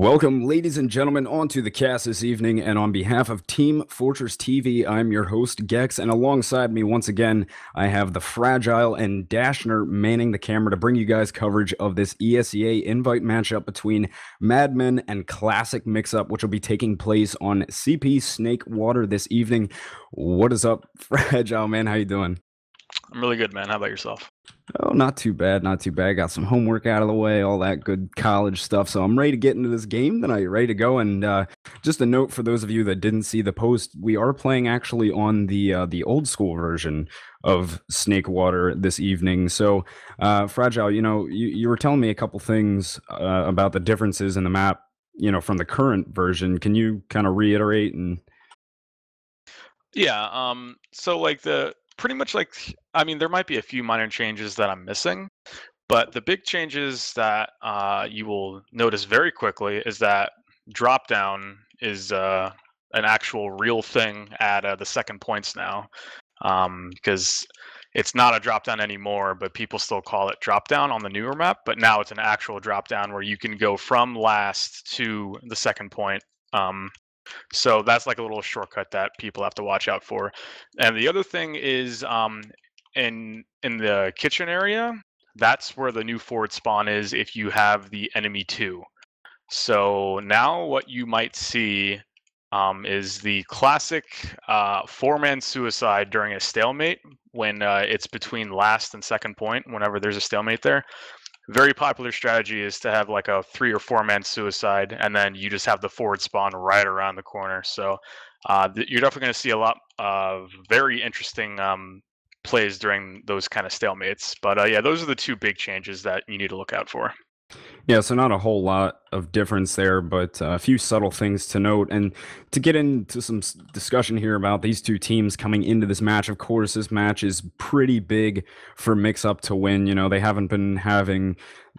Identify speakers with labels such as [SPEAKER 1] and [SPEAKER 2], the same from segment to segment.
[SPEAKER 1] Welcome, ladies and gentlemen, onto the cast this evening, and on behalf of Team Fortress TV, I'm your host, Gex, and alongside me, once again, I have the Fragile and Dashner manning the camera to bring you guys coverage of this ESEA invite matchup between Madmen and Classic Mixup, which will be taking place on CP Snakewater this evening. What is up, Fragile, man? How you doing?
[SPEAKER 2] I'm really good, man. How about yourself?
[SPEAKER 1] Oh, not too bad, not too bad. Got some homework out of the way, all that good college stuff. So I'm ready to get into this game tonight, ready to go. And just a note for those of you that didn't see the post, we are playing actually on the old school version of Snakewater this evening. So, Fragile, you were telling me a couple things about the differences in the map, from the current version. Can you kind of reiterate and?
[SPEAKER 2] Yeah, so pretty much I mean, there might be a few minor changes that I'm missing, but the big changes that you will notice very quickly is that drop down is an actual real thing at the second points now, because it's not a drop down anymore, but people still call it drop down on the newer map. But now it's an actual drop down where you can go from last to the second point. So that's like a little shortcut that people have to watch out for. And the other thing is in the kitchen area, that's where the new forward spawn is if you have the enemy 2. So now what you might see is the classic 4-man suicide during a stalemate when it's between last and second point, whenever there's a stalemate there. Very popular strategy is to have like a 3 or 4-man suicide, and then you just have the forward spawn right around the corner. So you're definitely going to see a lot of very interesting plays during those kind of stalemates. But yeah, those are the two big changes that you need to look out for.
[SPEAKER 1] Yeah, so not a whole lot of difference there, but a few subtle things to note. And to get into some discussion here about these two teams coming into this match, of course, this match is pretty big for Mixup to win. They haven't been having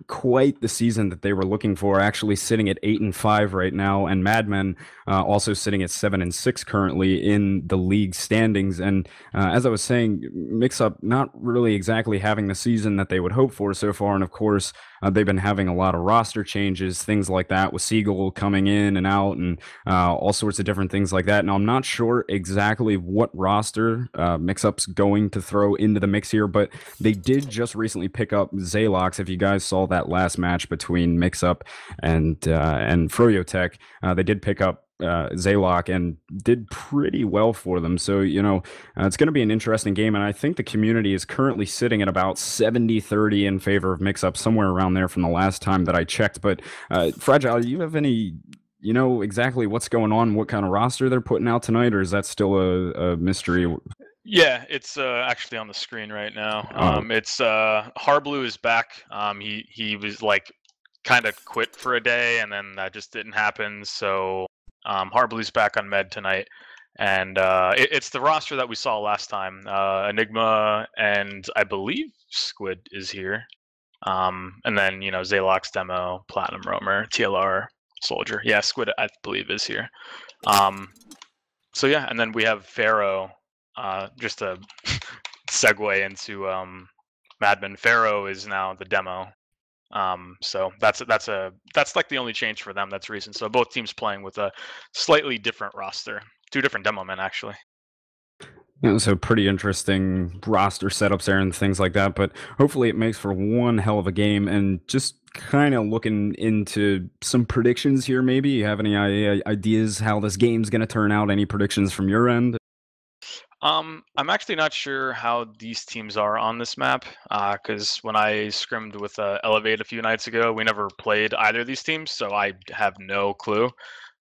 [SPEAKER 1] quite the season that they were looking for, actually sitting at 8-5 right now, and Madmen also sitting at 7-6 currently in the league standings. And as I was saying, Mixup not really exactly having the season that they would hope for so far, and of course, they've been having a lot of roster changes, things like that, with Siegel coming in and out, and all sorts of different things like that. Now, I'm not sure exactly what roster Mixup's going to throw into the mix here, but they did just recently pick up Zalox. If you guys saw that last match between Mixup and Froyotech, they did pick up Zaylock and did pretty well for them. So, it's going to be an interesting game. And I think the community is currently sitting at about 70-30 in favor of Mixup, somewhere around there from the last time that I checked. But Fragile, do you have any, exactly what's going on, what kind of roster they're putting out tonight, or is that still a mystery?
[SPEAKER 2] Yeah, it's actually on the screen right now. It's Harblue is back. He was like kind of quit for a day, and then that just didn't happen. So Harblue's back on med tonight, and it's the roster that we saw last time. Enigma and I believe Squid is here, and then Zalox, Demo, Platinum Roamer, TLR, Soldier. Yeah, Squid I believe is here. So yeah, and then we have Pharaoh. Just to segue into Madmen, Pharaoh is now the demo. So that's like the only change for them that's recent. So both teams playing with a slightly different roster, 2 different demo men actually.
[SPEAKER 1] So pretty interesting roster setups there and things like that, but hopefully it makes for one hell of a game. And just kind of looking into some predictions here, maybe you have any ideas how this game's going to turn out? Any predictions from your end?
[SPEAKER 2] I'm actually not sure how these teams are on this map, because when I scrimmed with Elevate a few nights ago, we never played either of these teams, so I have no clue.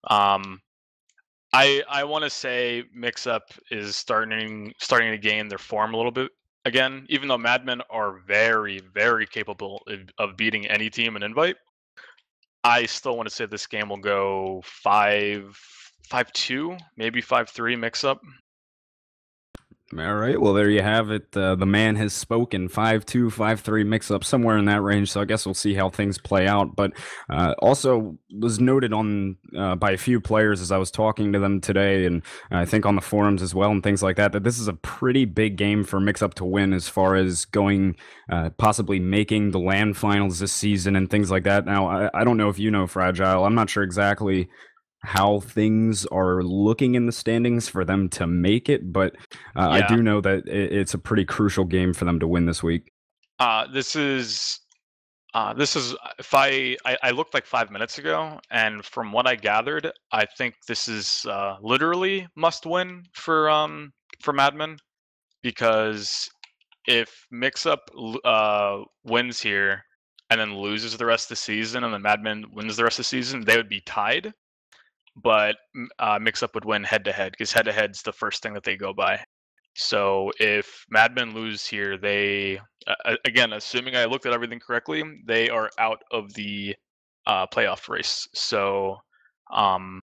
[SPEAKER 2] I want to say Mixup is starting to gain their form a little bit again, even though Madmen are very, very capable of beating any team in Invite. I still want to say this game will go 5-2, maybe 5-3 Mixup.
[SPEAKER 1] All right. Well, there you have it. The man has spoken. 5-2, 5-3 mix up somewhere in that range. So I guess we'll see how things play out. But also was noted on by a few players as I was talking to them today, and I think on the forums as well and things like that, that this is a pretty big game for Mix Up to win as far as going possibly making the LAN finals this season and things like that. Now, I don't know if you know Fragile. I'm not sure exactly how things are looking in the standings for them to make it, but I
[SPEAKER 2] Yeah.
[SPEAKER 1] do know that it's a pretty crucial game for them to win this week.
[SPEAKER 2] This is if I looked like 5 minutes ago, and from what I gathered, I think this is literally must win for Madmen, because if Mixup wins here and then loses the rest of the season, and then Madmen wins the rest of the season, they would be tied. But Mixup would win head to head, because head to head's the first thing that they go by. So if Madmen lose here, they again, assuming I looked at everything correctly, they are out of the playoff race. So, um,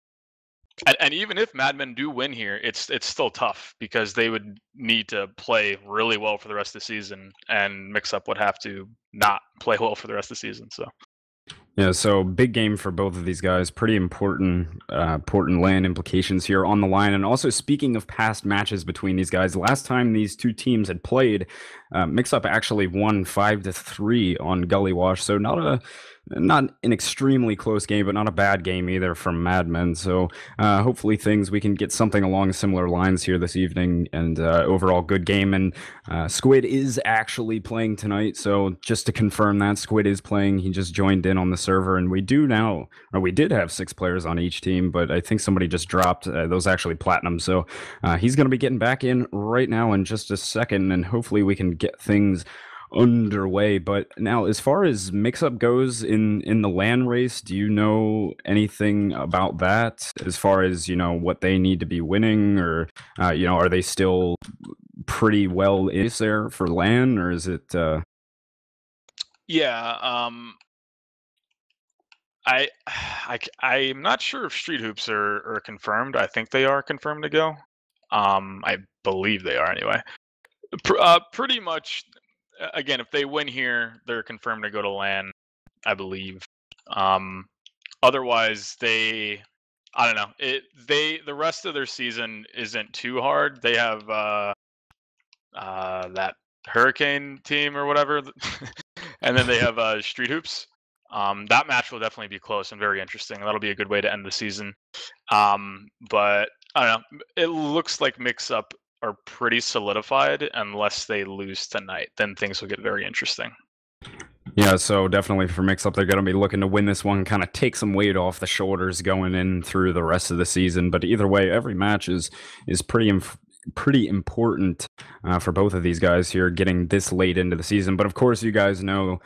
[SPEAKER 2] and even if Madmen do win here, it's still tough, because they would need to play really well for the rest of the season, and Mixup would have to not play well for the rest of the season. So.
[SPEAKER 1] Yeah, so big game for both of these guys. Pretty important land implications here on the line. And also, speaking of past matches between these guys, last time these two teams had played, Mixup actually won 5-3 on Gully Wash. So not an extremely close game, but not a bad game either from Madmen. So hopefully we can get something along similar lines here this evening, and overall good game. And Squid is actually playing tonight. So just to confirm that, Squid is playing. He just joined in on the server, and we did have 6 players on each team, but I think somebody just dropped those actually platinum. So he's going to be getting back in right now in just a second, and hopefully we can get things underway. But now, as far as Mixup goes in the LAN race, do you know anything about that, as far as what they need to be winning, or are they still pretty well is there for LAN, or is it
[SPEAKER 2] Yeah, I'm not sure if Street Hoops are confirmed. I think they are confirmed to go. I believe they are anyway. Pretty much. Again, if they win here, they're confirmed to go to LAN, I believe. Um, Otherwise, I don't know. The rest of their season isn't too hard. They have that Hurricane team or whatever, and then they have Street Hoops. That match will definitely be close and very interesting. That'll be a good way to end the season. But I don't know. It looks like Mix-Up are pretty solidified unless they lose tonight. Then things will get very interesting.
[SPEAKER 1] Yeah, so definitely for Mix-Up, they're going to be looking to win this one, kind of take some weight off the shoulders going in through the rest of the season. But either way, every match is pretty important for both of these guys here, getting this late into the season. But of course, you guys know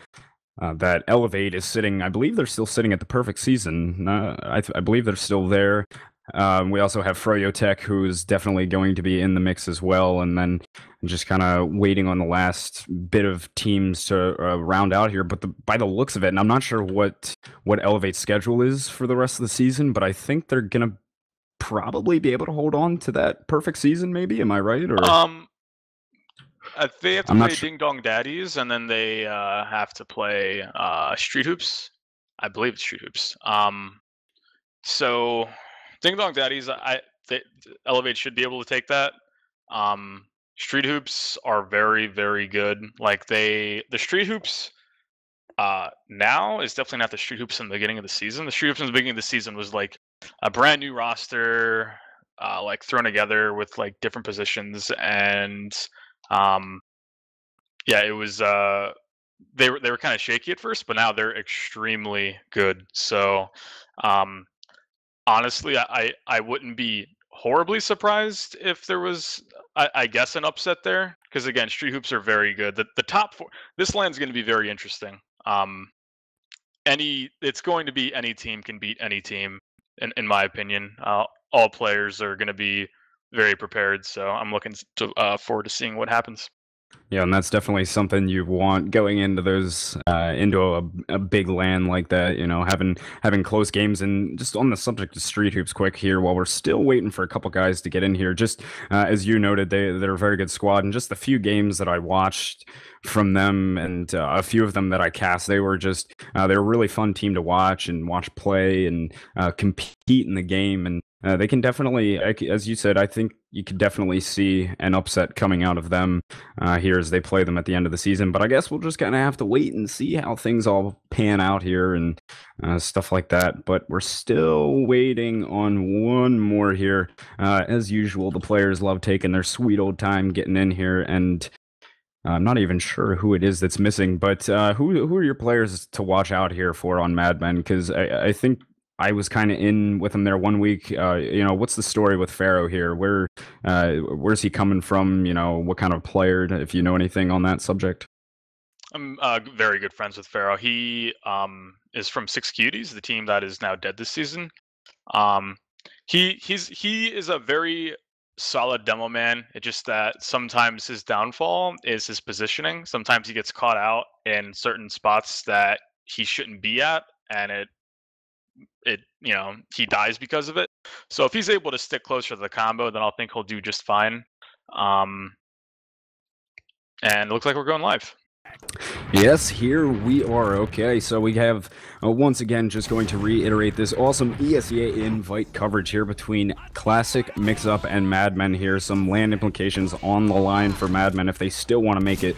[SPEAKER 1] that Elevate is sitting. I believe they're still sitting at the perfect season. I believe they're still there. We also have Froyo Tech, who's definitely going to be in the mix as well, and then just kind of waiting on the last bit of teams to round out here. But by the looks of it, and I'm not sure what Elevate's schedule is for the rest of the season, but I think they're gonna probably be able to hold on to that perfect season. Maybe, am I right? Or
[SPEAKER 2] They have to
[SPEAKER 1] I'm not
[SPEAKER 2] play
[SPEAKER 1] sure.
[SPEAKER 2] Ding Dong Daddies, and then they have to play Street Hoops. I believe it's Street Hoops. So Ding Dong Daddies, Elevate should be able to take that. Street Hoops are very, very good. Like the Street Hoops now is definitely not the Street Hoops in the beginning of the season. The Street Hoops in the beginning of the season was like a brand new roster, like thrown together with like different positions, and um, yeah, it was they were kind of shaky at first, but now they're extremely good. So um, honestly, I wouldn't be horribly surprised if there was, I guess, an upset there, because again, Street Hoops are very good. The top four, this land's going to be very interesting. It's going to be any team can beat any team, in my opinion. All players are going to be very prepared, so I'm looking forward to seeing what happens.
[SPEAKER 1] Yeah, and that's definitely something you want going into those into a big LAN like that. You know, having close games. And just on the subject of street hoops, quick here, while we're still waiting for a couple guys to get in here, just as you noted, they're a very good squad. And just the few games that I watched from them, and a few of them that I cast, they were just they were a really fun team to watch and watch play and compete in the game. And they can definitely, as you said, I think you could definitely see an upset coming out of them here as they play them at the end of the season. But I guess we'll just kind of have to wait and see how things all pan out here and stuff like that. But we're still waiting on one more here. As usual, the players love taking their sweet old time getting in here, and I'm not even sure who it is that's missing. But who are your players to watch out here for on Madmen? Because I think I was kind of in with him there one week. You know, what's the story with Pharaoh here? Where's he coming from? You know, what kind of player, if you know anything on that subject?
[SPEAKER 2] I'm very good friends with Pharaoh. He is from Six Cuties, the team that is now dead this season. Um, he is a very solid demo man. It's just that sometimes his downfall is his positioning. Sometimes he gets caught out in certain spots that he shouldn't be at, and he dies because of it. So if he's able to stick closer to the combo, then I'll think he'll do just fine. And it looks like we're going live.
[SPEAKER 1] Yes, here we are. Okay, so we have once again just going to reiterate this awesome ESEA invite coverage here between Classic, Mixup, and Madmen here. Some land implications on the line for Madmen if they still want to make it,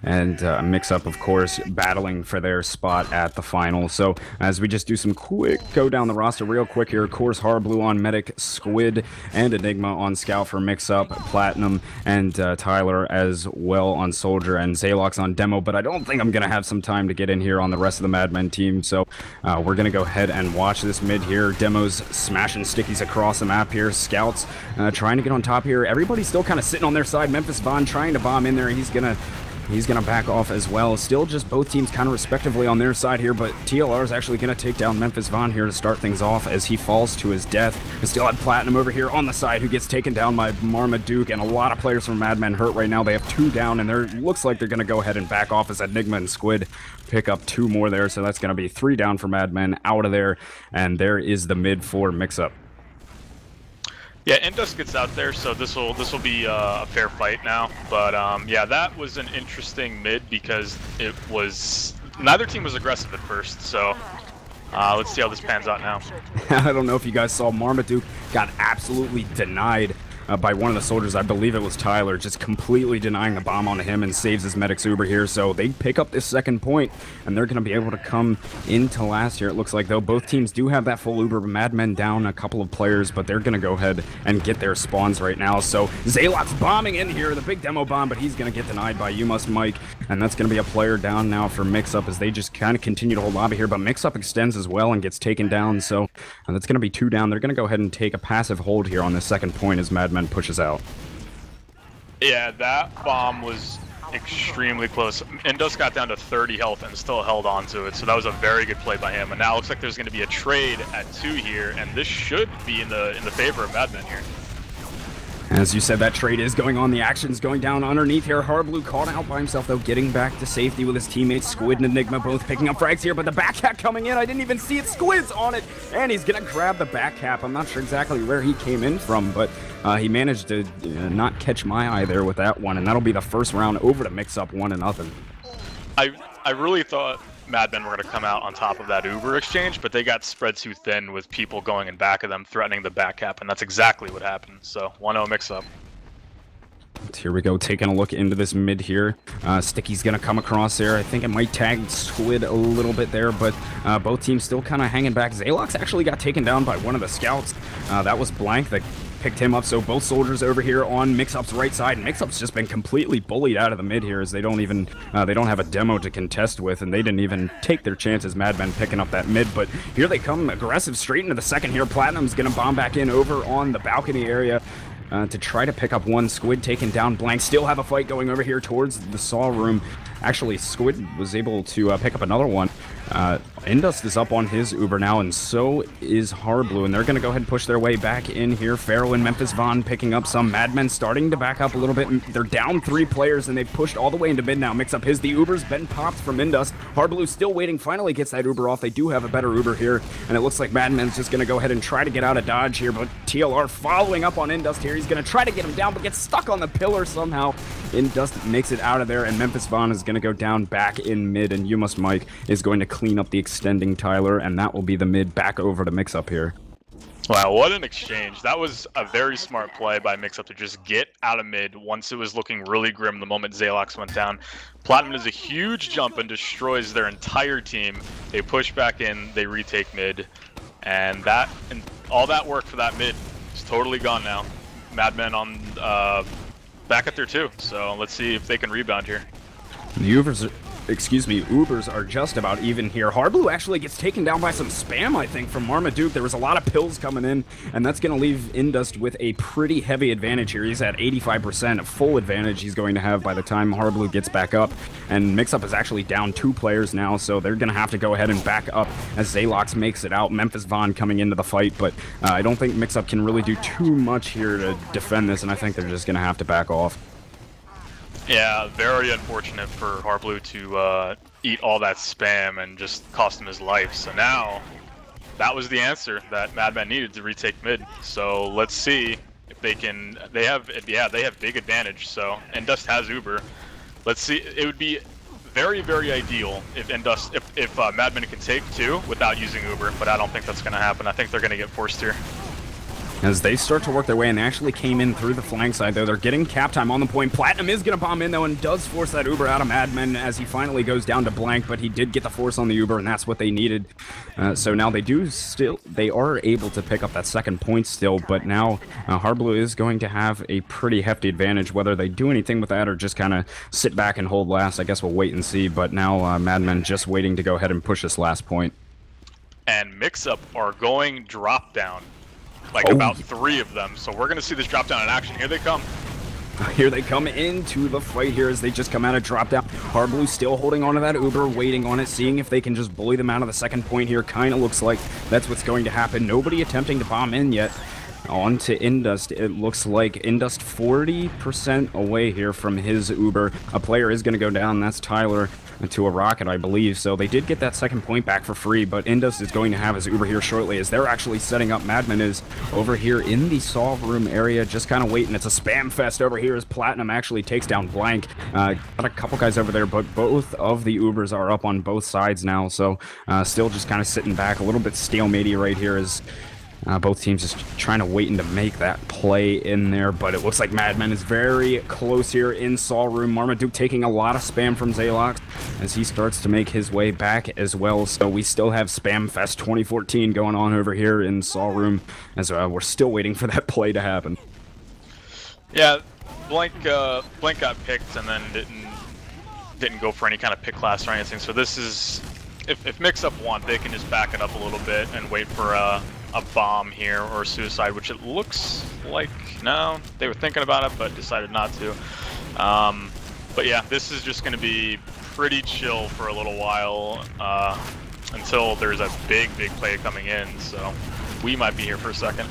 [SPEAKER 1] and Mixup, of course, battling for their spot at the final. So as we just do some quick go down the roster real quick here, of course, Harblue on Medic, Squid, and Enigma on Scout for Mixup, Platinum, and Tyler as well on Soldier, and Zalox on Demo. But I don't think I'm going to have some time to get in here on the rest of the Madmen team, so we're going to go ahead and watch this mid here. Demo's smashing stickies across the map here. Scouts trying to get on top here. Everybody's still kind of sitting on their side. Memphis Vaughn trying to bomb in there. He's going to back off as well. Still just both teams kind of respectively on their side here, but TLR is actually going to take down Memphis Vaughn here to start things off as he falls to his death. We still have Platinum over here on the side who gets taken down by Marmaduke, and a lot of players from Madmen hurt right now. They have 2 down, and it looks like they're going to go ahead and back off as Enigma and Squid pick up 2 more there, so that's going to be 3 down for Madmen out of there, and there is the mid for Mixup.
[SPEAKER 2] Yeah, Indus gets out there, so this will be a fair fight now. But yeah, that was an interesting mid because neither team was aggressive at first. So let's see how this pans out now.
[SPEAKER 1] I don't know if you guys saw, Marmaduke got absolutely denied by one of the soldiers. I believe it was Tyler, just completely denying the bomb onto him and saves his Medic's Uber here. So they pick up this second point, and they're going to be able to come into last here, it looks like, though. Both teams do have that full Uber. Madmen down a couple of players, but they're going to go ahead and get their spawns right now. So Zalot's bombing in here, the big demo bomb, but he's going to get denied by You Must Mike, and that's going to be a player down now for Mixup as they just kind of continue to hold lobby here. But Mixup extends as well and gets taken down, so that's going to be 2 down. They're going to go ahead and take a passive hold here on this second point as Madmen pushes out.
[SPEAKER 2] Yeah, that bomb was extremely close. Indus got down to 30 health and still held on to it, so that was a very good play by him. And now it looks like there's going to be a trade at 2 here, and this should be in the favor of Madmen here.
[SPEAKER 1] As you said, that trade is going on. The action's going down underneath here. Harblue caught out by himself, though, getting back to safety with his teammates. Squid and Enigma both picking up frags here, but the back cap coming in. I didn't even see it. Squid's on it, and he's going to grab the back cap. I'm not sure exactly where he came in from, but he managed to not catch my eye there with that one, and that'll be the first round over to Mixup 1-0.
[SPEAKER 2] I really thought Madmen were going to come out on top of that Uber exchange, but they got spread too thin with people going in back of them, threatening the back cap, and that's exactly what happened. So 1-0 Mix-Up.
[SPEAKER 1] Here we go, taking a look into this mid here. Sticky's going to come across there. I think it might tag Squid a little bit there, but both teams still kind of hanging back. Zalox actually got taken down by one of the scouts. That was Blank that picked him up, so both soldiers over here on Mixup's right side. Mixup's just been completely bullied out of the mid here as they don't even they don't have a demo to contest with, and they didn't even take their chances, Madmen picking up that mid. But here they come, aggressive straight into the second here. Platinum's gonna bomb back in over on the balcony area to try to pick up one. Squid taken down. Blank still have a fight going over here towards the saw room. Actually, Squid was able to pick up another one. Indust is up on his Uber now, and so is Harblue, and they're going to go ahead and push their way back in here. Pharaoh and Memphis Vaughn picking up some. Madmen starting to back up a little bit. They're down 3 players, and they've pushed all the way into mid now. Mixup his. The Uber's been popped from Indust. Harblue still waiting, finally gets that Uber off. They do have a better Uber here, and it looks like Madmen's just going to go ahead and try to get out of dodge here, but TLR following up on Indust here. He's going to try to get him down, but gets stuck on the pillar somehow. Indust makes it out of there, and Memphis Vaughn is going to go down back in mid, and You Must Mike is going to clean up the extending Tyler, and that will be the mid back over to Mixup here.
[SPEAKER 2] Wow, what an exchange. That was a very smart play by Mixup to just get out of mid once it was looking really grim the moment Zalox went down. Platinum does a huge jump and destroys their entire team. They push back in, they retake mid, and all that work for that mid is totally gone now. Madmen on back at there too, so let's see if they can rebound here.
[SPEAKER 1] The Ubers are just about even here. Harblue actually gets taken down by some spam, I think, from Marmaduke. There was a lot of pills coming in, and that's going to leave Indust with a pretty heavy advantage here. He's at 85%, a full advantage he's going to have by the time Harblue gets back up. And Mixup is actually down 2 players now, so they're going to have to go ahead and back up as Zalox makes it out. Memphis Vaughn coming into the fight, but I don't think Mixup can really do too much here to defend this, and I think they're just going to have to back off.
[SPEAKER 2] Yeah, very unfortunate for Harblue to eat all that spam and just cost him his life. So now, that was the answer that Madmen needed to retake mid. So let's see if they can. They have big advantage. So Indust has Uber. Let's see. It would be very, very ideal if Madmen can take 2 without using Uber, but I don't think that's going to happen. I think they're going to get forced here.
[SPEAKER 1] As they start to work their way, and they actually came in through the flank side, though. They're getting cap time on the point. Platinum is going to bomb in, though, and does force that Uber out of Madmen as he finally goes down to blank, but he did get the force on the Uber, and that's what they needed. So now they are able to pick up that second point still, but now Harblue is going to have a pretty hefty advantage. Whether they do anything with that or just kind of sit back and hold last, I guess we'll wait and see, but now Madmen just waiting to go ahead and push this last point.
[SPEAKER 2] And Mixup are going drop down. About 3 of them, so we're going to see this drop down in action. Here they come.
[SPEAKER 1] Here they come into the fight here as they just come out of drop down. Harblue still holding onto that Uber, waiting on it, seeing if they can just bully them out of the second point here. Kind of looks like that's what's going to happen. Nobody attempting to bomb in yet. On to Indust. It looks like Indust 40% away here from his Uber. A player is going to go down. That's Tyler to a rocket, I believe. So they did get that second point back for free, but Indust is going to have his Uber here shortly as they're actually setting up. Madmen is over here in the solve room area, just kind of waiting. It's a spam fest over here as Platinum actually takes down Blank. Got a couple guys over there, but both of the Ubers are up on both sides now, so still just kind of sitting back, a little bit stalematey right here as both teams just trying to wait and to make that play in there, but it looks like Madmen is very close here in Sol Room. Marmaduke taking a lot of spam from Zalox as he starts to make his way back as well. So we still have Spam Fest 2014 going on over here in Sol Room as we're still waiting for that play to happen.
[SPEAKER 2] Yeah, Blank got picked and then didn't go for any kind of pick class or anything. So this is, if Mixup want, they can just back it up a little bit and wait for a bomb here or suicide, which it looks like no, they were thinking about it but decided not to. But yeah, this is just going to be pretty chill for a little while until there's a big play coming in, so we might be here for a second.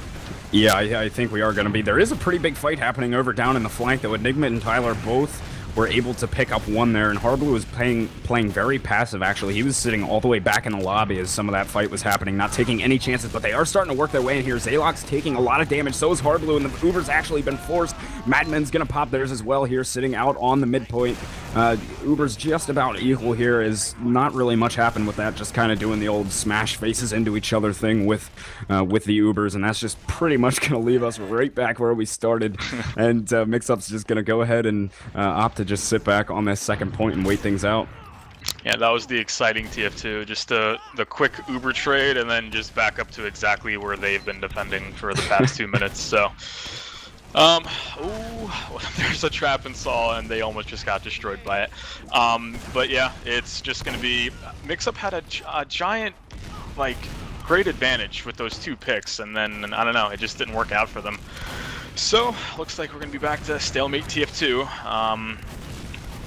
[SPEAKER 1] Yeah, I think we are going to be. There is a pretty big fight happening over down in the flank, though. Enigma and Tyler both were able to pick up one there, and Harblue was playing very passive, actually. He was sitting all the way back in the lobby as some of that fight was happening, not taking any chances, but they are starting to work their way in here. Zalox taking a lot of damage, so is Harblue, and the Uber's actually been forced. Madmen's gonna pop theirs as well here, sitting out on the midpoint. Uber's just about equal here, as not really much happened with that, just kind of doing the old smash faces into each other thing with the Ubers, and that's just pretty much gonna leave us right back where we started. And Mixup's just gonna go ahead and opt to just sit back on this second point and wait things out.
[SPEAKER 2] Yeah, that was the exciting TF2, just the quick Uber trade and then just back up to exactly where they've been defending for the past 2 minutes. So, ooh, there's a trap in Saw and they almost just got destroyed by it. But yeah, it's just going to be, Mixup had a giant, great advantage with those 2 picks, and then, I don't know, it just didn't work out for them. So, looks like we're going to be back to stalemate TF2.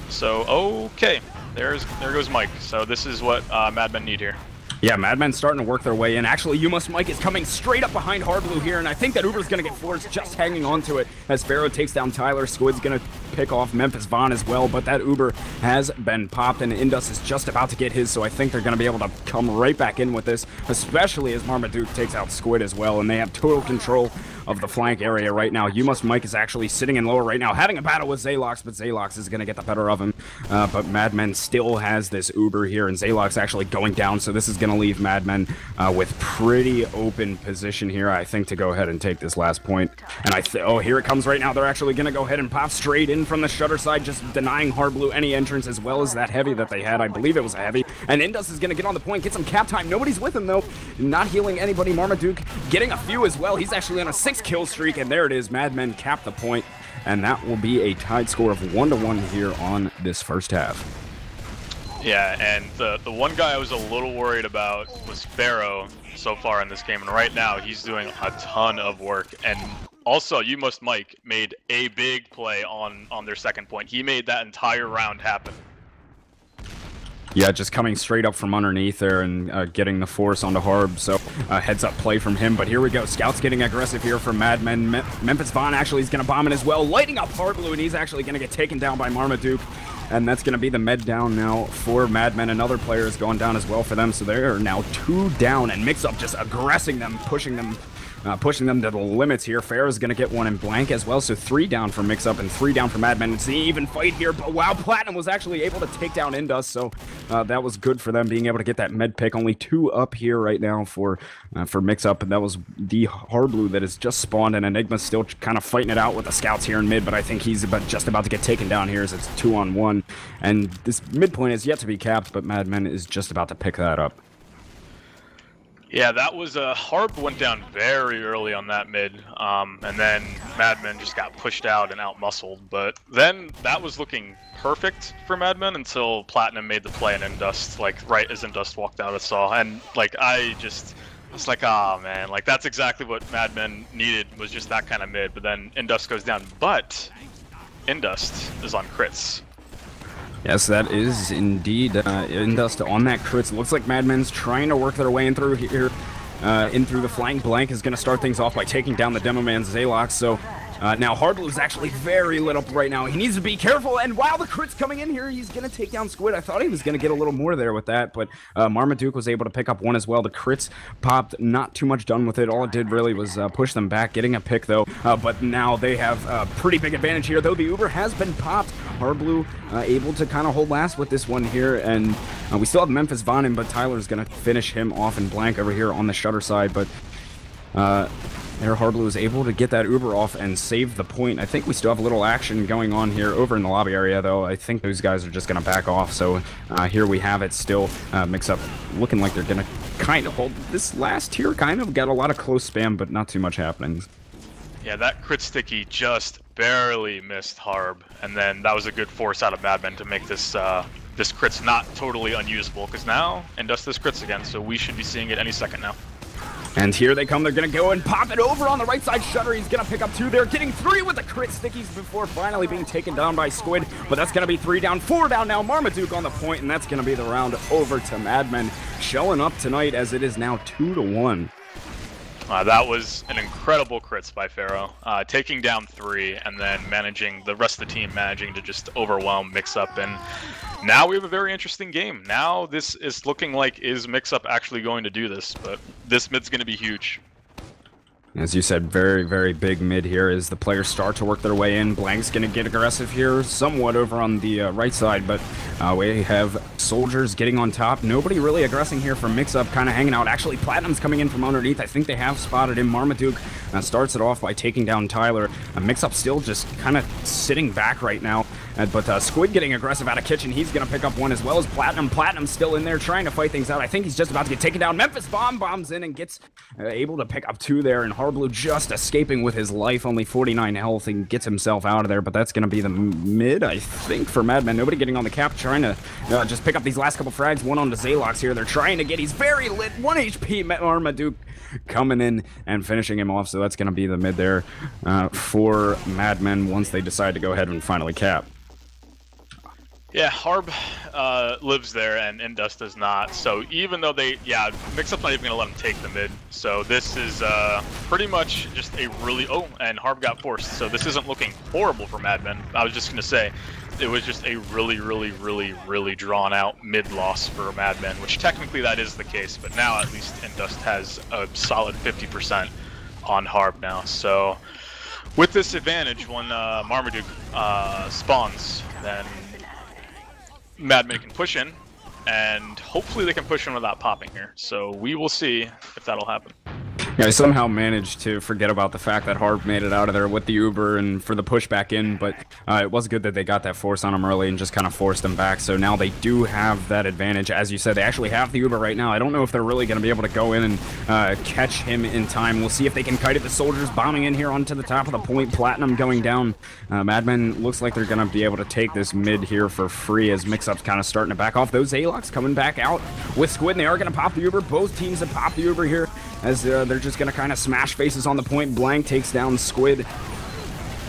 [SPEAKER 2] So, okay. there goes Mike. So this is what Madmen need here.
[SPEAKER 1] Yeah, Madmen's starting to work their way in. Actually, You Must Mike is coming straight up behind Hardblue here, and I think that Uber's going to get forced just hanging on to it as Pharaoh takes down Tyler. Squid's going to pick off Memphis Vaughn as well, but that Uber has been popped, and Indus is just about to get his, so I think they're going to be able to come right back in with this, especially as Marmaduke takes out Squid as well, and they have total control of the flank area right now. You Must Mike is actually sitting in lower right now, having a battle with Zalox, but Zalox is going to get the better of him. But Madmen still has this Uber here, and Zalox actually going down, so this is going to leave Madmen with pretty open position here, I think, to go ahead and take this last point. And oh, here it comes right now. They're actually going to go ahead and pop straight in from the shutter side, just denying Hardblue any entrance, as well as that heavy that they had. I believe it was a heavy. And Indus is going to get on the point, get some cap time. Nobody's with him, though. Not healing anybody. Marmaduke getting a few as well. He's actually on a 6-kill streak, and there it is. Madmen cap the point, and that will be a tied score of 1-1 here on this first half.
[SPEAKER 2] Yeah, and the one guy I was a little worried about was Pharaoh so far in this game, and right now he's doing a ton of work. And also, You Must Mike made a big play on their second point. He made that entire round happen.
[SPEAKER 1] Yeah, just coming straight up from underneath there and getting the force onto Harb, so heads up play from him. But here we go, Scouts getting aggressive here from Madmen. Memphis Vaughn actually is going to bomb it as well, lighting up Hardblue, and he's actually going to get taken down by Marmaduke. And that's going to be the med down now for Madmen. Another player is going down as well for them, so they are now 2 down, and Mixup just aggressing them, pushing them to the limits here. Pharaoh's going to get one in blank as well, so 3 down for Mixup and 3 down for Madmen. It's an even fight here, but wow, Platinum was actually able to take down Indus, so that was good for them, being able to get that med pick. Only 2 up here right now for Mixup, and that was the Hardblue that has just spawned, and Enigma's still kind of fighting it out with the Scouts here in mid, but I think he's just about to get taken down here as it's 2-on-1, and this midpoint is yet to be capped, but Madmen is just about to pick that up.
[SPEAKER 2] Yeah, that was Harb went down very early on that mid, and then Madmen just got pushed out and out-muscled. But then that was looking perfect for Madmen until Platinum made the play and Indust, like right as Indust walked out, I saw, and like I was like, oh man, like that's exactly what Madmen needed, was just that kind of mid. But then Indust goes down, but Indust is on crits.
[SPEAKER 1] Yes, that is indeed Indust on that crits. Looks like Madmen's trying to work their way in through here. In through the flying blank is going to start things off by taking down the Demo Man Zalox. So now Hardblue is actually very lit up right now. He needs to be careful, and while the crit's coming in here, he's going to take down Squid. I thought he was going to get a little more there with that, but Marmaduke was able to pick up one as well. The crits popped, not too much done with it. All it did really was push them back, getting a pick though. But now they have a pretty big advantage here, though the Uber has been popped. Hardblue able to kind of hold last with this one here, and we still have Memphis Vaughn in, but Tyler's going to finish him off in blank over here on the shutter side, but there Hardblue is able to get that Uber off and save the point. I think we still have a little action going on here over in the lobby area, though. I think those guys are just going to back off, so here we have it still. Mixup looking like they're going to kind of hold this last tier, kind of. Got a lot of close spam, but not too much happening.
[SPEAKER 2] Yeah, that crit sticky just barely missed Harb, and then that was a good force out of Madmen to make this this crit's not totally unusable, because now Indust this crits again, so we should be seeing it any second now.
[SPEAKER 1] And here they come. They're going to go and pop it over on the right side shutter. He's going to pick up 2 there, getting 3 with the crit stickies before finally being taken down by Squid. But that's going to be 3 down, 4 down now. Marmaduke on the point, and that's going to be the round over to Madmen, showing up tonight as it is now 2-1.
[SPEAKER 2] That was an incredible crits by Pharaoh, taking down 3 and then managing the rest of the team managing to just overwhelm Mixup, and now we have a very interesting game. Now this is looking like, is Mixup actually going to do this? But this mid's going to be huge.
[SPEAKER 1] As you said, very, very big mid here as the players start to work their way in. Blank's going to get aggressive here somewhat over on the right side, but we have Soldiers getting on top. Nobody really aggressing here from Mixup, kind of hanging out. Actually, Platinum's coming in from underneath. I think they have spotted him. Marmaduke starts it off by taking down Tyler. Mixup still just kind of sitting back right now. But Squid getting aggressive out of kitchen. He's going to pick up one as well as Platinum. Platinum's still in there trying to fight things out. I think he's just about to get taken down. Memphis bombs in and gets able to pick up 2 there. And Hardblue just escaping with his life. Only 49 health and gets himself out of there. But that's going to be the mid, I think, for Madmen. Nobody getting on the cap, trying to just pick up these last couple frags. One on the Zalox here. They're trying to get, he's very lit. 1 HP, Marmaduke coming in and finishing him off. So that's going to be the mid there for Madmen once they decide to go ahead and finally cap.
[SPEAKER 2] Yeah, Harb lives there and Indus does not. So even though Mixup's not even gonna let him take the mid. So this is pretty much just a really and Harb got forced. So this isn't looking horrible for Madmen. I was just gonna say, it was just a really drawn out mid loss for Madmen, which technically that is the case. But now at least Indus has a solid 50% on Harb now. So with this advantage, when Marmaduke spawns, then Madmen can push in, and hopefully they can push in without popping here. So we will see if that'll happen.
[SPEAKER 1] Yeah, I somehow managed to forget about the fact that Harp made it out of there with the Uber and for the push back in, but it was good that they got that force on him early and just kind of forced him back. So now they do have that advantage. As you said, they actually have the Uber right now. I don't know if they're really going to be able to go in and catch him in time. We'll see if they can kite it. The soldiers bombing in here onto the top of the point. Platinum going down. Madmen looks like they're going to be able to take this mid here for free as Mixup's kind of starting to back off. Those Alox coming back out with Squid, and they are going to pop the Uber. Both teams have popped the Uber here as they're just going to kind of smash faces on the point. Blank takes down Squid.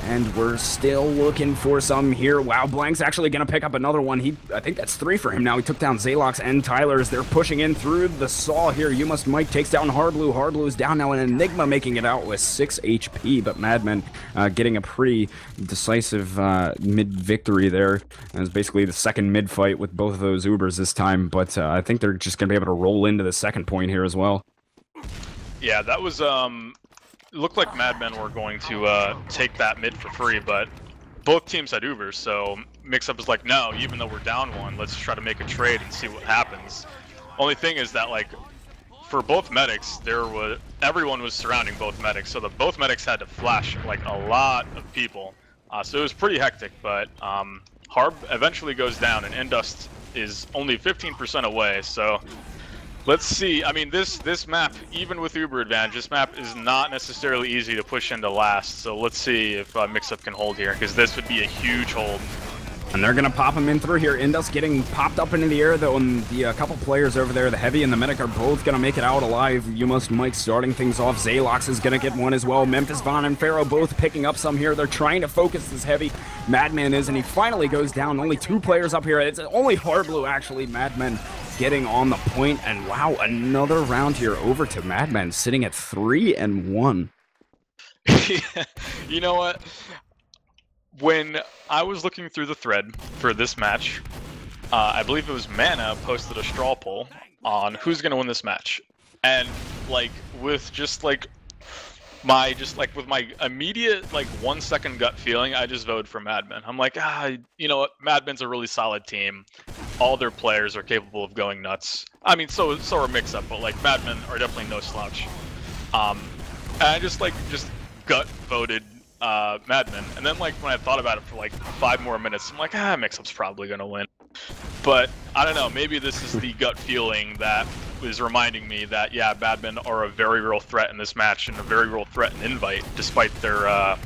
[SPEAKER 1] And we're still looking for some here. Wow, Blank's actually going to pick up another one. I think that's 3 for him now. He took down Zalox and Tyler as they're pushing in through the saw here. You Must Mike takes down Hardblue. Hardblue's down now, and Enigma making it out with 6 HP. But Madmen getting a pretty decisive mid-victory there. It was basically the second mid-fight with both of those Ubers this time. But I think they're just going to be able to roll into the second point here as well.
[SPEAKER 2] Yeah, that was... It looked like Madmen were going to take that mid for free, but both teams had Ubers, so Mixup is like, no, even though we're down 1, let's try to make a trade and see what happens. Only thing is that, like, for both medics, everyone was surrounding both medics, so both medics had to flash, like, a lot of people. So it was pretty hectic, but Harb eventually goes down, and Indust is only 15% away, so... Let's see. I mean, this map, even with Uber advantage, this map is not necessarily easy to push into last. So let's see if Mixup can hold here, because this would be a huge hold.
[SPEAKER 1] And they're going to pop him in through here. Indus getting popped up into the air, though, and the couple players over there, the Heavy and the Medic, are both going to make it out alive. You Must Mike starting things off. Zalox is going to get one as well. Memphis Vaughn and Pharaoh both picking up some here. They're trying to focus this Heavy. Madman is, and he finally goes down. Only 2 players up here. It's only Hardblue, actually. Madmen getting on the point, and wow, another round here over to Madmen, sitting at 3-1.
[SPEAKER 2] You know what? When I was looking through the thread for this match, I believe it was Mana posted a straw poll on who's gonna win this match, and like with my immediate 1 second gut feeling, I just voted for Madmen. I'm like, you know what? Madmen's a really solid team. All their players are capable of going nuts. I mean, so are Mixup, but like Madmen are definitely no slouch. And I just gut voted Madmen, and then when I thought about it for 5 more minutes, I'm like, Mixup's probably gonna win. But I don't know, maybe this is the gut feeling that is reminding me that yeah, Madmen are a very real threat in this match and a very real threat in Invite, despite their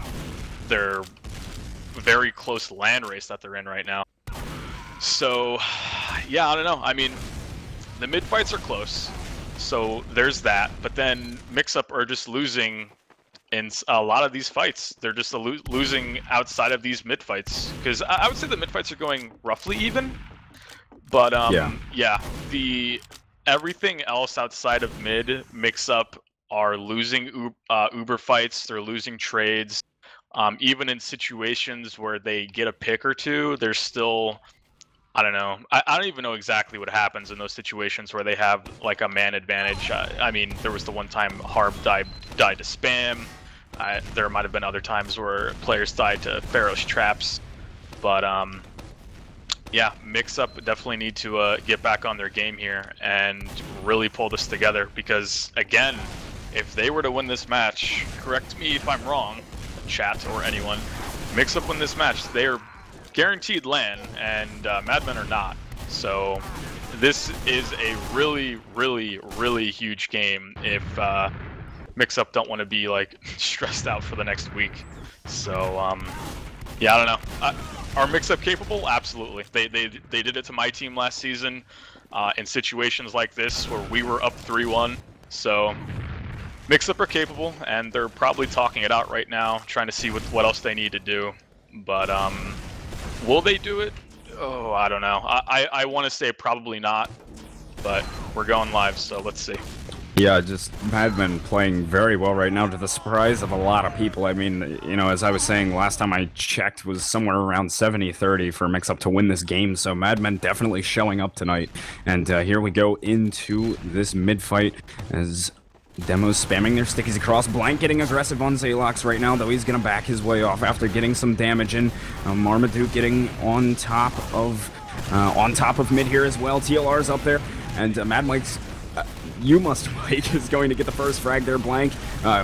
[SPEAKER 2] very close land race that they're in right now. So yeah, I don't know. I mean, the mid fights are close, so there's that. But then Mixup are just losing in a lot of these fights. They're just losing outside of these mid fights, because I would say the mid fights are going roughly even. But yeah, everything else outside of mid, Mixup are losing Uber fights. They're losing trades. Even in situations where they get a pick or two, they're still, I don't know. I don't even know exactly what happens in those situations where they have a man advantage. I mean, there was the one time Harb died to spam. There might have been other times where players died to Pharaoh's traps. But yeah, Mixup definitely need to get back on their game here and really pull this together, because again, if they were to win this match, correct me if I'm wrong, chat or anyone, Mixup win this match, they're guaranteed LAN, and Madmen are not. So this is a really, really, really huge game if Mixup don't want to be stressed out for the next week. So yeah, I don't know. Are Mixup capable? Absolutely. They did it to my team last season in situations like this where we were up 3-1. So Mixup are capable, and they're probably talking it out right now, trying to see what else they need to do. But will they do it? Oh, I don't know. I want to say probably not, but we're going live, so let's see.
[SPEAKER 1] Yeah, just Madmen playing very well right now to the surprise of a lot of people. I mean, you know, as I was saying last time I checked was somewhere around 70-30 for Mixup to win this game. So Madmen definitely showing up tonight. And here we go into this mid-fight as Demo's spamming their stickies across. Blank getting aggressive on Zalox right now, though he's going to back his way off after getting some damage in. Marmaduke getting on top of mid here as well. TLR's up there. And Mad Mike's You Must Mike is going to get the first frag there, Blank,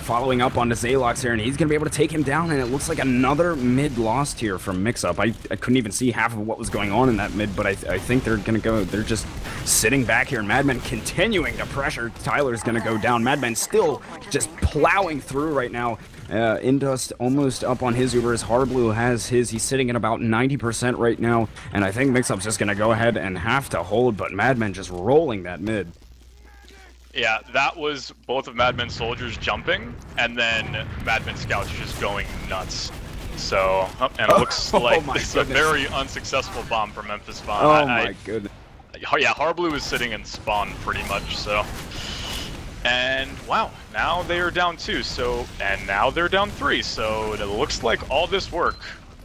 [SPEAKER 1] following up onto Zalox here, and he's going to be able to take him down, and it looks like another mid lost here from Mixup. I couldn't even see half of what was going on in that mid, but I think they're going to go, they're just sitting back here, and Madmen continuing to pressure. Tyler's going to go down. Madmen still just plowing through right now. Indust almost up on his Uber as Harblue has his. He's sitting at about 90% right now, and I think Mixup's just going to go ahead and have to hold, but Madmen just rolling that mid.
[SPEAKER 2] Yeah, that was both of Madmen's soldiers jumping, and then Madmen scouts just going nuts. So, and it looks like it's a very unsuccessful bomb for Memphis Bomb.
[SPEAKER 1] Oh my goodness.
[SPEAKER 2] Yeah, Harblue is sitting in spawn pretty much, so. And wow, now they are down 2, so, and now they're down 3, so it looks like all this work,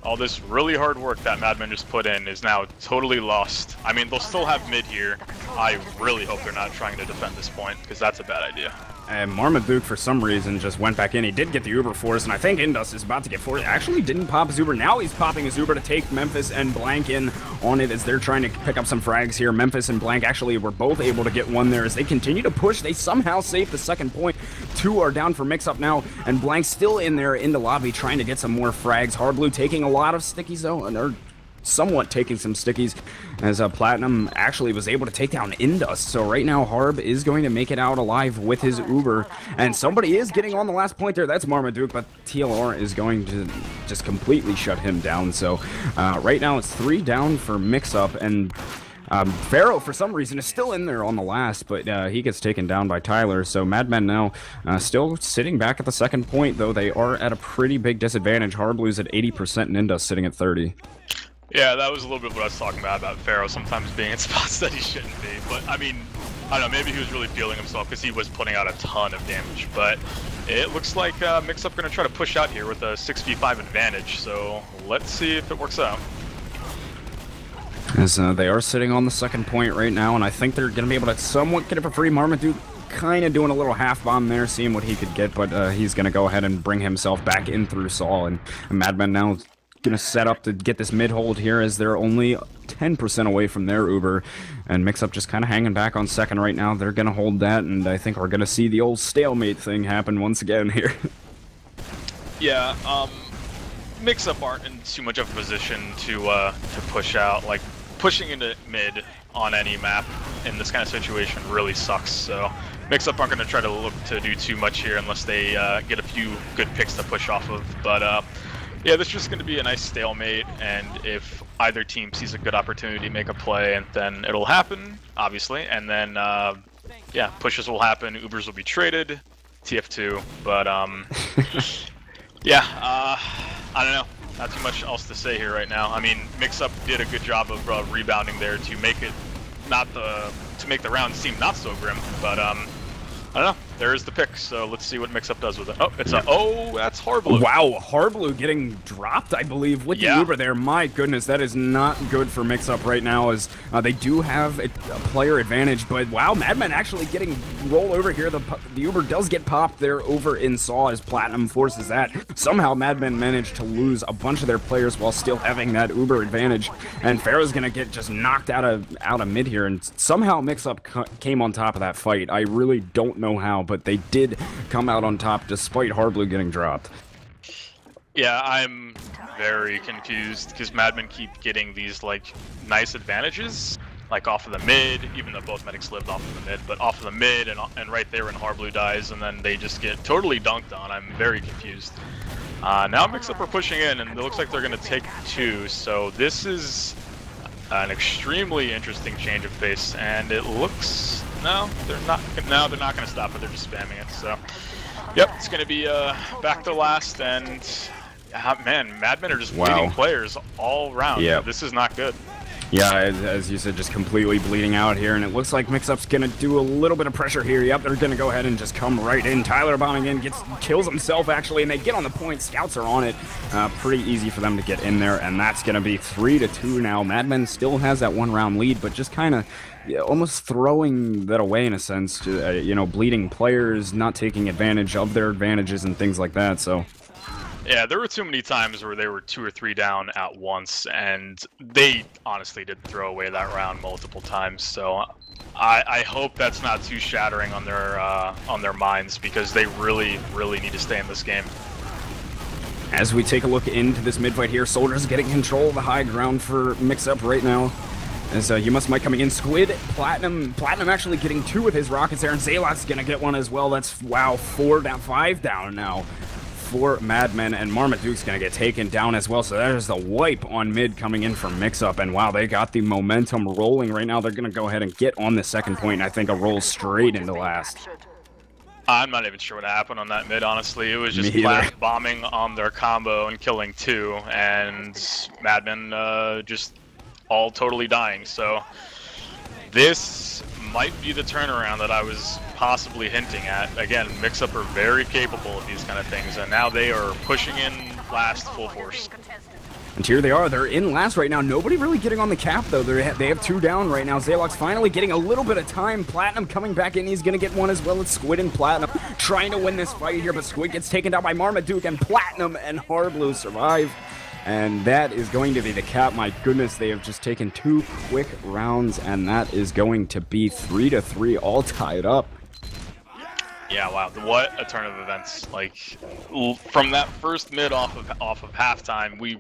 [SPEAKER 2] all this really hard work that Madmen just put in is now totally lost. I mean, they'll still have mid here. I really hope they're not trying to defend this point, because that's a bad idea.
[SPEAKER 1] And Marmaduke, for some reason, just went back in. He did get the Uber force, and I think Indus is about to get forced. Actually didn't pop his Uber. Now he's popping his Uber to take Memphis and Blank in on it as they're trying to pick up some frags here. Memphis and Blank actually were both able to get one there as they continue to push. They somehow save the second point. 2 are down for Mixup now, and Blank still in there in the lobby trying to get some more frags. Hardblue taking a lot of stickies, though, and they're somewhat taking some stickies as Platinum actually was able to take down Indus. So right now Harb is going to make it out alive with his Uber, and somebody is getting on the last point there. That's Marmaduke, but TLR is going to just completely shut him down. So right now it's 3 down for Mixup, and Pharaoh for some reason is still in there on the last, but he gets taken down by Tyler. So Madmen now still sitting back at the second point, though they are at a pretty big disadvantage. Harblue's at 80% and Indus sitting at 30.
[SPEAKER 2] Yeah, that was a little bit what I was talking about Pharaoh sometimes being in spots that he shouldn't be. But, I mean, I don't know, maybe he was really feeling himself because he was putting out a ton of damage. But it looks like Mixup going to try to push out here with a 6v5 advantage. So let's see if it works out.
[SPEAKER 1] As they are sitting on the second point right now, and I think they're going to be able to somewhat get it for free. Marmaduke kind of doing a little half bomb there, seeing what he could get, but he's going to go ahead and bring himself back in through Saul. And Madmen now going to set up to get this mid hold here as they're only 10% away from their Uber, and Mixup just kind of hanging back on second right now. They're going to hold that, and I think we're going to see the old stalemate thing happen once again here.
[SPEAKER 2] Yeah, Mixup aren't in too much of a position to push out. Like, pushing into mid on any map in this kind of situation really sucks, so Mixup aren't going to try to look to do too much here unless they get a few good picks to push off of, but yeah, this is just going to be a nice stalemate, and if either team sees a good opportunity to make a play, and then it'll happen, obviously, and then, yeah, pushes will happen, Ubers will be traded, TF2, but, yeah, I don't know, not too much else to say here right now. I mean, Mixup did a good job of rebounding there to make it to make the round seem not so grim, but, I don't know. There's the pick, so let's see what Mixup does with it. Oh, it's that's Harblue.
[SPEAKER 1] Wow, Harblue getting dropped, I believe, with the Uber there. My goodness, that is not good for Mixup right now, as they do have a player advantage, but wow, Madmen actually getting rolled over here. The Uber does get popped there over in Saw as Platinum forces that. Somehow Madmen managed to lose a bunch of their players while still having that Uber advantage, and Pharaoh's gonna get just knocked out of mid here, and somehow Mixup came on top of that fight. I really don't know how, but they did come out on top despite Harblue getting dropped.
[SPEAKER 2] Yeah, I'm very confused because Madmen keep getting these like nice advantages, like off of the mid, even though both medics lived off of the mid, but off of the mid and right there when Harblue dies, and then they just get totally dunked on. I'm very confused. Now Mixup are pushing in, and it looks like they're going to take 2, so this is an extremely interesting change of pace, and it looks... No, they're not going to stop it. They're just spamming it. So, yep, it's going to be back to last, and man, Madmen are just bleeding players all around.
[SPEAKER 1] Yep.
[SPEAKER 2] This is not good.
[SPEAKER 1] Yeah, as you said, just completely bleeding out here, and it looks like Mixup's gonna do a little bit of pressure here. Yep, they're gonna go ahead and just come right in. Tyler bombing in, kills himself actually, and they get on the point. Scouts are on it. Pretty easy for them to get in there, and that's gonna be 3-2 now. Madmen still has that 1-round lead, but just kind of almost throwing that away in a sense. You know, bleeding players, not taking advantage of their advantages and things like that. So.
[SPEAKER 2] Yeah, there were too many times where they were 2 or 3 down at once, and they honestly did throw away that round multiple times. So I hope that's not too shattering on their minds, because they really need to stay in this game.
[SPEAKER 1] As we take a look into this mid-fight here, Soldiers getting control of the high ground for Mix-Up right now. As You Must Might coming in, Squid, Platinum actually getting 2 with his rockets there, and Zalot's gonna get 1 as well. That's, wow, 5 down now for Madmen, and Marmaduke's gonna get taken down as well. So there's the wipe on mid coming in from Mix-Up, and wow, they got the momentum rolling right now. They're gonna go ahead and get on the second point, and I think a roll straight into last.
[SPEAKER 2] I'm not even sure what happened on that mid, honestly. It was just Plat bombing on their combo and killing 2, and Madmen just all totally dying. So this might be the turnaround that I was possibly hinting at. Again, Mix-Up are very capable of these kind of things, and now they are pushing in last full force.
[SPEAKER 1] And here they are. They're in last right now. Nobody really getting on the cap, though. They have 2 down right now. Zalok's finally getting a little bit of time. Platinum coming back in. He's going to get 1 as well. It's Squid and Platinum trying to win this fight here, but Squid gets taken down by Marmaduke, and Platinum and Harblue survive. And that is going to be the cap. My goodness, they have just taken 2 quick rounds, and that is going to be 3-3, all tied up.
[SPEAKER 2] Yeah, wow, what a turn of events. Like, from that first mid off of halftime,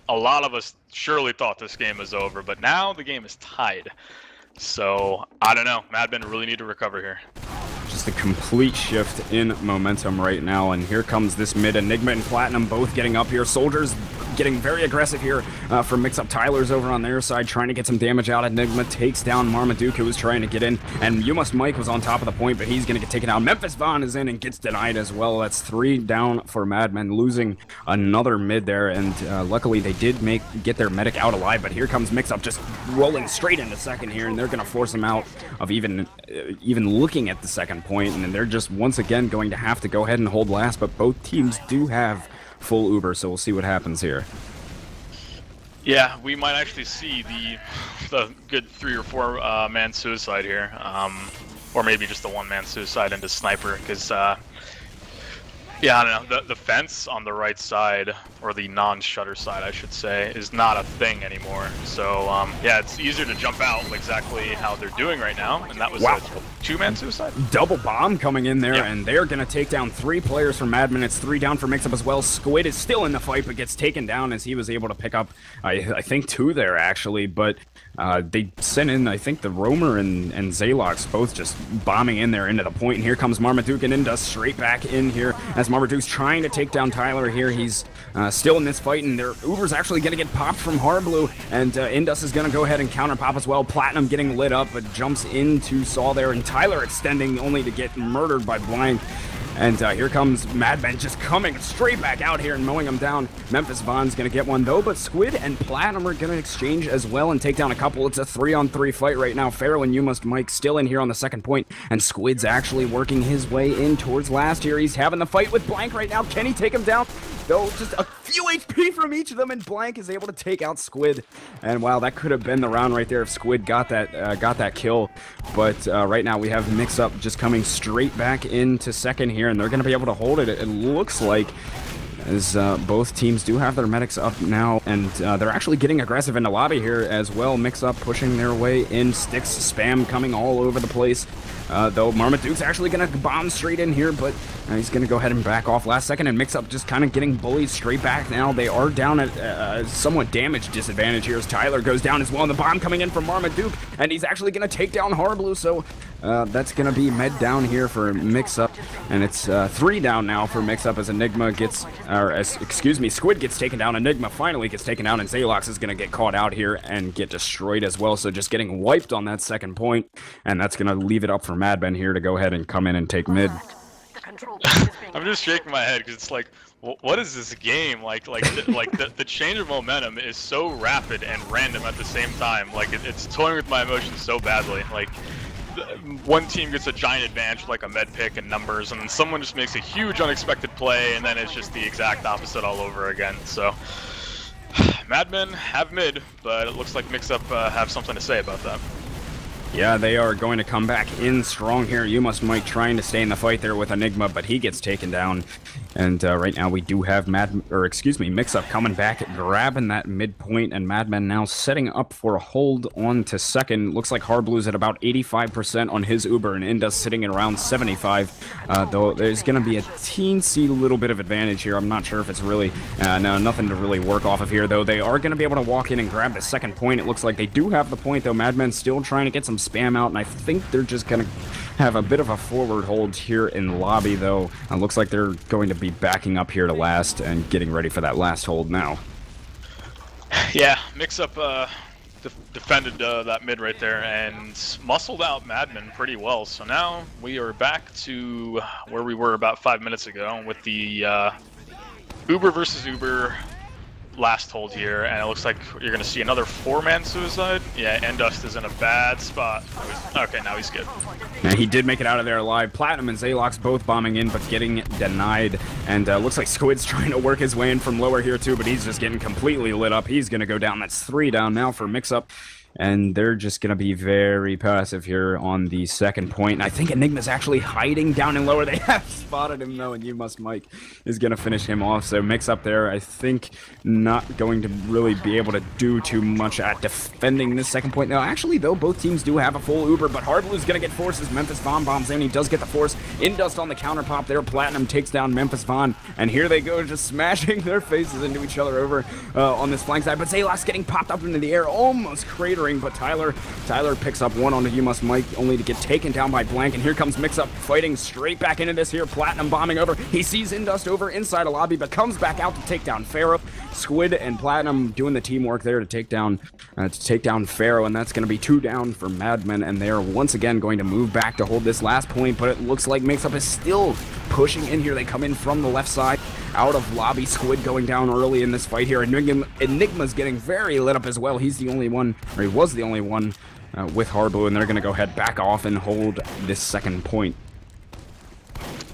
[SPEAKER 2] a lot of us surely thought this game was over, but now the game is tied. So, I don't know, Madmen really need to recover here.
[SPEAKER 1] Just a complete shift in momentum right now, and here comes this mid. Enigma and Platinum both getting up here. Soldiers getting very aggressive here from Mix-Up. Tyler's over on their side trying to get some damage out. Enigma takes down Marmaduke, who was trying to get in, and You Must Mike was on top of the point, but he's going to get taken out. Memphis Vaughn is in and gets denied as well. That's 3 down for Madmen, losing another mid there, and luckily they did get their medic out alive, but here comes Mix-Up just rolling straight into second here, and they're going to force him out of even looking at the second point, and then they're just once again going to have to go ahead and hold last, but both teams do have full Uber, so we'll see what happens here.
[SPEAKER 2] Yeah, we might actually see the good 3 or 4 man suicide here, or maybe just the 1-man suicide into sniper, because yeah, I don't know, the fence on the right side, or the non-shutter side I should say, is not a thing anymore. So yeah, it's easier to jump out exactly how they're doing right now, and that was a 2-man suicide. Double
[SPEAKER 1] bomb coming in there, and they're going to take down 3 players from Madmen. It's 3 down for Mix-Up as well. Squid is still in the fight, but gets taken down as he was able to pick up, I think, 2 there actually, but they sent in, I think, the Roamer and Zalox both just bombing in there into the point, and here comes Marmaduke and Indus straight back in here as Marmaduke's trying to take down Tyler here. He's still in this fight, and their Uber's actually going to get popped from Harblue, and Indus is going to go ahead and counter pop as well. Platinum getting lit up, but jumps into Saul there, and Tyler extending only to get murdered by Blind. And here comes Madmen just coming straight back out here and mowing them down. Memphis Vaughn's going to get 1 though, but Squid and Platinum are going to exchange as well and take down a couple. It's a 3-on-3 fight right now. Pharaoh and You Must Mike still in here on the second point, and Squid's actually working his way in towards last here. He's having the fight with Blank right now. Can he take him down? Though just a few HP from each of them, and Blank is able to take out Squid. And wow, that could have been the round right there if Squid got that kill. But right now we have Mix-Up just coming straight back into second here, and they're going to be able to hold it. It looks like, as both teams do have their medics up now, and they're actually getting aggressive in the lobby here as well. Mix-Up pushing their way in, sticks spam coming all over the place. Though Marmaduke's actually going to bomb straight in here, but he's going to go ahead and back off last second, and Mix-Up just kind of getting bullied straight back now. They are down at a somewhat damaged disadvantage here as Tyler goes down as well, and the bomb coming in from Marmaduke, and he's actually going to take down Harblue, so that's going to be med down here for Mix-Up, and it's 3 down now for Mix-Up as Enigma gets, Squid gets taken down, Enigma finally gets taken down, and Zalox is going to get caught out here and get destroyed as well, so just getting wiped on that second point, and that's going to leave it up for Madmen here to go ahead and come in and take mid.
[SPEAKER 2] I'm just shaking my head because it's like, what is this game? Like the change of momentum is so rapid and random at the same time. Like it's toying with my emotions so badly. Like one team gets a giant advantage, like a med pick and numbers, and then someone just makes a huge unexpected play, and then it's just the exact opposite all over again. So Madmen have mid, but it looks like Mixup have something to say about that.
[SPEAKER 1] Yeah, they are going to come back in strong here. You Must Mike trying to stay in the fight there with Enigma, but he gets taken down. And right now we do have Mixup coming back, grabbing that midpoint, and Madmen now setting up for a hold on to second. Looks like Harblue's at about 85% on his Uber, and Indus sitting at around 75. Though there's going to be a teensy little bit of advantage here. I'm not sure if it's really, no, nothing to really work off of here, though. They are going to be able to walk in and grab the second point. It looks like they do have the point, though. Madmen still trying to get some spam out, and I think they're just going to have a bit of a forward hold here in lobby, though. It looks like they're going to be backing up here to last and getting ready for that last hold now.
[SPEAKER 2] Yeah, Mixup defended that mid right there and muscled out Madmen pretty well. So now we are back to where we were about 5 minutes ago with the Uber versus Uber last hold here, and it looks like you're going to see another 4-man suicide. Yeah, Endust is in a bad spot. Okay, now he's good.
[SPEAKER 1] Now he did make it out of there alive. Platinum and Zalox both bombing in, but getting denied. And looks like Squid's trying to work his way in from lower here too, but he's just getting completely lit up. He's going to go down. That's 3 down now for Mixup. And they're just going to be very passive here on the second point. And I think Enigma's actually hiding down in lower. They have spotted him, though, and You Must Mike is going to finish him off. So Mixup there, I think, not going to really be able to do too much at defending this second point. Now, actually, though, both teams do have a full Uber, but Hardblue's going to get forced as Memphis Von bombs in. He does get the force. Indust on the counter pop there. Platinum takes down Memphis Von, and here they go, just smashing their faces into each other over on this flank side. But Zalox getting popped up into the air, almost cratering. But Tyler picks up one onto You Must Mike, only to get taken down by Blank. And here comes Mixup fighting straight back into this here. Platinum bombing over. He sees Indust over inside a lobby, but comes back out to take down Pharaoh. Squid and Platinum doing the teamwork there to take down Pharaoh, and that's going to be 2 down for Madmen. And they are once again going to move back to hold this last point. But it looks like Mixup is still pushing in here. They come in from the left side. Out of lobby, Squid going down early in this fight here. Enigma's getting very lit up as well. He's the only one, or he was the only one with Hardblue, and they're going to go ahead back off and hold this second point.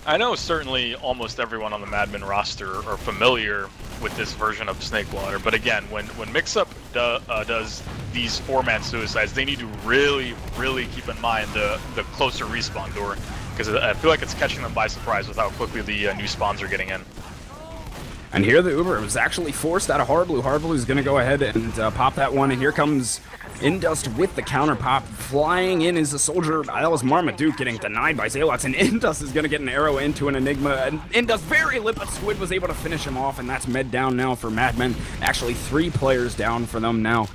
[SPEAKER 2] I know certainly almost everyone on the Madmen roster are familiar with this version of Snakewater, but again, when Mixup does these 4-man suicides, they need to really keep in mind the closer respawn door, because I feel like it's catching them by surprise with how quickly the new spawns are getting in.
[SPEAKER 1] And here the Uber was actually forced out of Hardblue. Hardblue is going to go ahead and pop that one, and here comes Indust with the counter pop. Flying in is a soldier. That was Marmaduke getting denied by Zalox, and Indust is going to get an arrow into an Enigma. And Indust very lit, but Squid was able to finish him off, and that's med down now for Madmen. Actually, 3 players down for them now.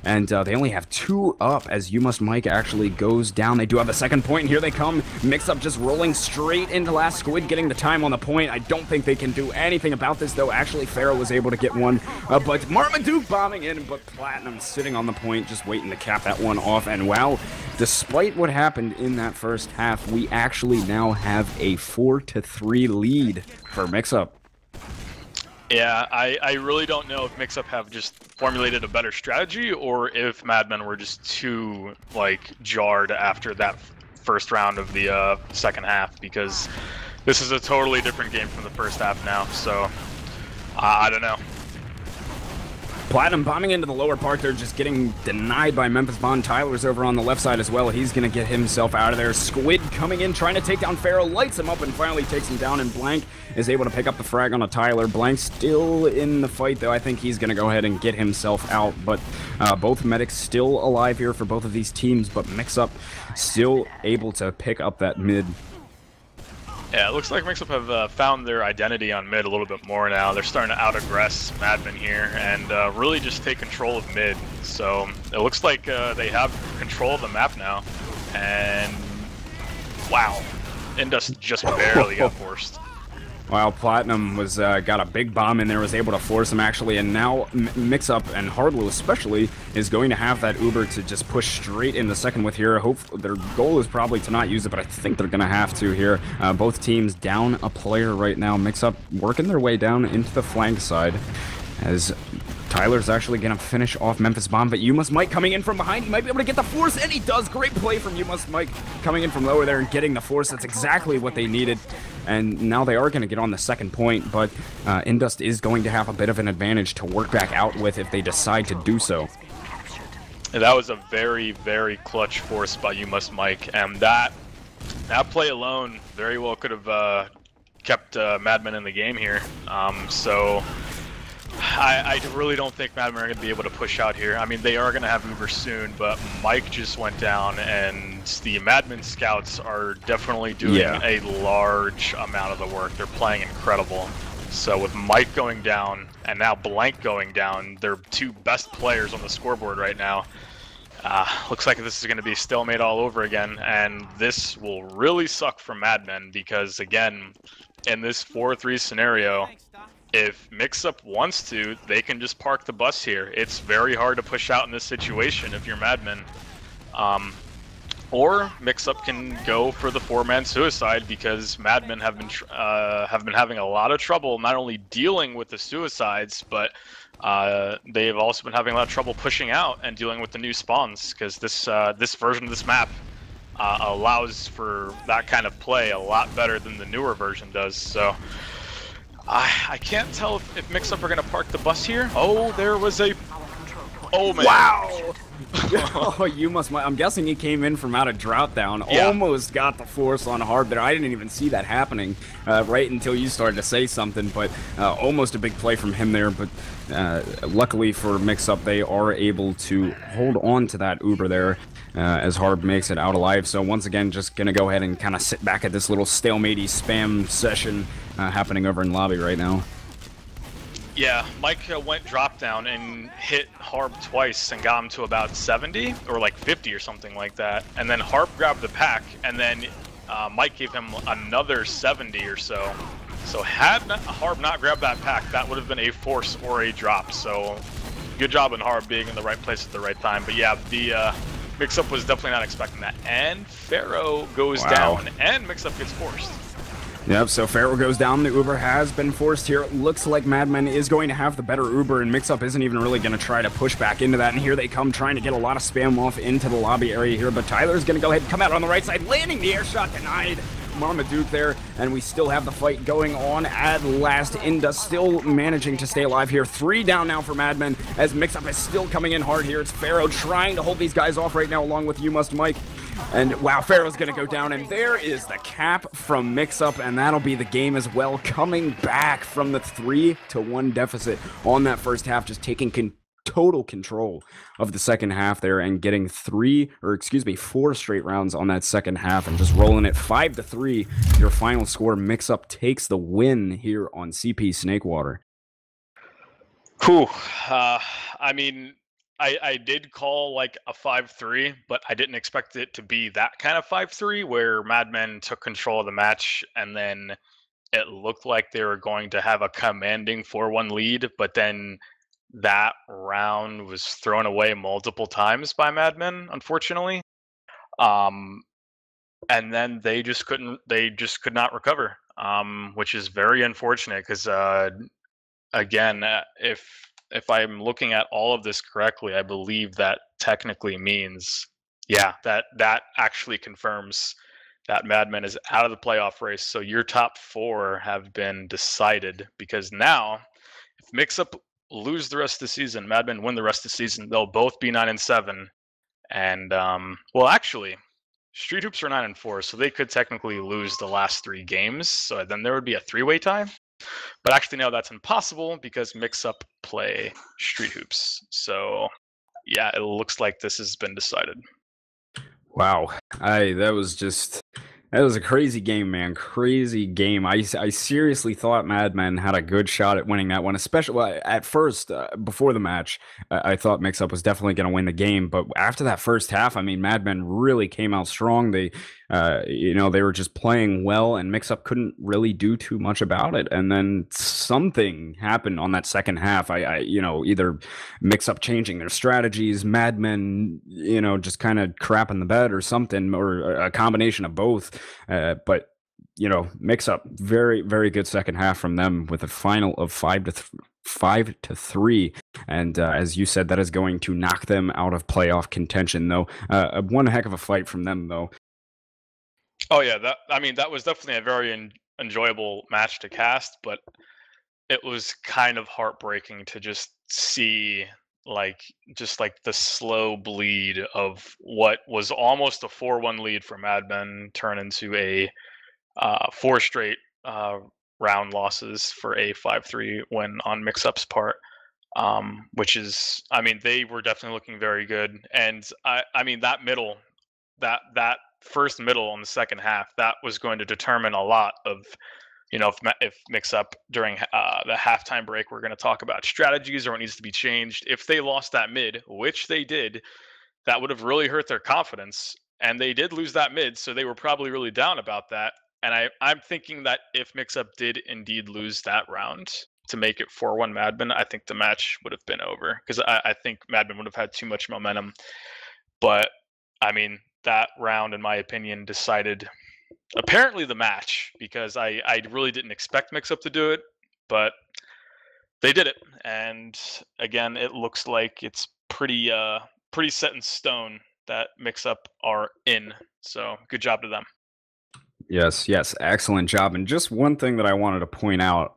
[SPEAKER 1] And they only have 2 up as You Must Mike actually goes down. They do have a second point, and here they come. Mixup just rolling straight into last. Squid getting the time on the point. I don't think they can do anything about this, though. Actually, Pharaoh was able to get one. But Marmaduke bombing in, but Platinum sitting on the point, just waiting to cap that one off. And wow, despite what happened in that first half, we actually now have a 4-3 lead for Mixup.
[SPEAKER 2] Yeah, I really don't know if Mixup have just formulated a better strategy or if Madmen were just too, like, jarred after that first round of the second half, because this is a totally different game from the first half now, so I don't know.
[SPEAKER 1] Platinum bombing into the lower part there, just getting denied by Memphis Von. Tyler's over on the left side as well. He's going to get himself out of there. Squid coming in, trying to take down Pharaoh, lights him up and finally takes him down, and Blank is able to pick up the frag on a Tyler. Blank still in the fight, though. I think he's going to go ahead and get himself out, but both medics still alive here for both of these teams, but Mixup still able to pick up that mid.
[SPEAKER 2] Yeah, it looks like Mixup have found their identity on mid a little bit more now. They're starting to out-aggress Madmen here and really just take control of mid. So it looks like they have control of the map now. And wow, Indus just barely got forced.
[SPEAKER 1] While Platinum was got a big bomb in there, was able to force him actually, and now Mixup and Hardblue especially is going to have that Uber to just push straight in the second with here. Hope their goal is probably to not use it, but I think they're going to have to here. Both teams down a player right now. Mixup working their way down into the flank side as Tyler's actually going to finish off Memphis Bomb, but Mike coming in from behind. He might be able to get the force, and he does. Great play from Mike coming in from lower there and getting the force. That's exactly what they needed. And now they are going to get on the second point, but Indust is going to have a bit of an advantage to work back out with if they decide to do so.
[SPEAKER 2] That was a very, very clutch force by Mike, and that play alone very well could have kept Madmen in the game here. So I really don't think Madmen are going to be able to push out here. I mean, they are going to have Uber soon, but Mike just went down, and the Madmen scouts are definitely doing a large amount of the work. They're playing incredible. So with Mike going down, and now Blank going down, they're two best players on the scoreboard right now. Looks like this is going to be stalemate all over again, and this will really suck for Madmen because, again, in this 4-3 scenario, if Mixup wants to, they can just park the bus here. It's very hard to push out in this situation if you're Madmen. Or Mixup can go for the 4-man suicide because Madmen have been having a lot of trouble not only dealing with the suicides, but they have also been having a lot of trouble pushing out and dealing with the new spawns because this version of this map allows for that kind of play a lot better than the newer version does. So I can't tell if Mixup are going to park the bus here. Oh, there was a... Oh, man.
[SPEAKER 1] Wow! Oh, I'm guessing he came in from out of drought down. Yeah. Almost got the force on Harb there. I didn't even see that happening right until you started to say something, but almost a big play from him there. But luckily for Mixup, they are able to hold on to that Uber there as Harb makes it out alive. So once again, just going to go ahead and kind of sit back at this little stalemate-y spam session happening over in lobby right now.
[SPEAKER 2] Yeah, Mike went drop down and hit Harb twice and got him to about 70 or like 50 or something like that. And then Harb grabbed the pack, and then Mike gave him another 70 or so. So had Harb not grabbed that pack, that would have been a force or a drop. So good job on Harb being in the right place at the right time. But yeah, the Mixup was definitely not expecting that. And Pharaoh goes down, and Mixup gets forced.
[SPEAKER 1] Yep, so Pharaoh goes down. The Uber has been forced here. It looks like Madmen is going to have the better Uber, and Mixup isn't even really going to try to push back into that. And here they come trying to get a lot of spam off into the lobby area here. But Tyler's going to go ahead and come out on the right side, landing the air shot denied. Marmaduke there, and we still have the fight going on at last. Inda still managing to stay alive here. 3 down now for Madmen as Mixup is still coming in hard here. It's Pharaoh trying to hold these guys off right now along with Mike. And wow, Pharaoh's gonna go down, and there is the cap from Mixup, and that'll be the game as well, coming back from the 3-1 deficit on that first half, just taking total control of the second half there and getting 4 straight rounds on that second half and just rolling it 5-3. Your final score. Mixup takes the win here on CP Snakewater.
[SPEAKER 2] Whew. I mean, I did call like a 5-3, but I didn't expect it to be that kind of 5-3 where Madmen took control of the match and then it looked like they were going to have a commanding 4-1 lead, but then that round was thrown away multiple times by Madmen, unfortunately. And then they just could not recover, which is very unfortunate because again, if I'm looking at all of this correctly, I believe that technically means, yeah, that actually confirms that Madmen is out of the playoff race. So your top 4 have been decided because now, if Mixup lose the rest of the season, Madmen win the rest of the season, they'll both be 9-7. And well, actually, Street Hoops are 9-4, so they could technically lose the last 3 games. So then there would be a 3-way tie. But actually, no, that's impossible because Mixup play Street Hoops. So yeah, it looks like this has been decided.
[SPEAKER 1] Wow, that was a crazy game, man. Crazy game. I seriously thought Madmen had a good shot at winning that one, especially at first, before the match. I thought Mixup was definitely going to win the game, but after that first half, I mean, Madmen really came out strong. They You know, they were just playing well, and Mixup couldn't really do too much about it. And then something happened on that second half. You know, either Mixup changing their strategies, Madmen, you know, just kind of crapping the bed or something, or a combination of both. But you know, Mixup, very, very good second half from them with a final of 5-3. And as you said, that is going to knock them out of playoff contention, though. One heck of a fight from them, though.
[SPEAKER 2] Oh yeah, that was definitely a very enjoyable match to cast, but it was kind of heartbreaking to just see like the slow bleed of what was almost a 4-1 lead for Madmen turn into a 4 straight round losses for a 5-3 win on Mixup's part. Which is, I mean, they were definitely looking very good, and I mean that first middle on the second half, that was going to determine a lot of, you know, if Mixup during the halftime break, we're going to talk about strategies or what needs to be changed. If they lost that mid, which they did, that would have really hurt their confidence. And they did lose that mid, so they were probably really down about that. And I'm thinking that if Mixup did indeed lose that round to make it 4-1 Madmen, I think the match would have been over, because I think Madmen would have had too much momentum. But I mean, that round, in my opinion, decided apparently the match, because I really didn't expect Mixup to do it, but they did it. And again, it looks like it's pretty set in stone that Mixup are in. So good job to them.
[SPEAKER 1] Yes, yes, excellent job. And just one thing that I wanted to point out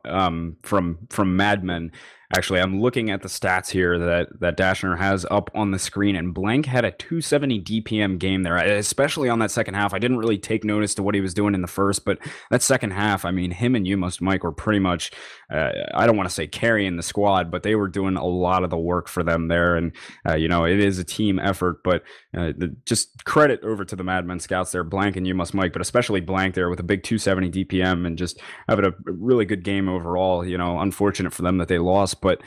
[SPEAKER 1] from Mad Men. Actually, I'm looking at the stats here that Dashner has up on the screen, and Blank had a 270 DPM game there, especially on that second half. I didn't really take notice to what he was doing in the first, but that second half, I mean, him and you, Mike, were pretty much, I don't want to say carrying the squad, but they were doing a lot of the work for them there. And, you know, it is a team effort, but just credit over to the Madmen scouts there, Blank and you, Mike, but especially Blank there with a big 270 DPM and just having a really good game overall. You know, unfortunate for them that they lost. But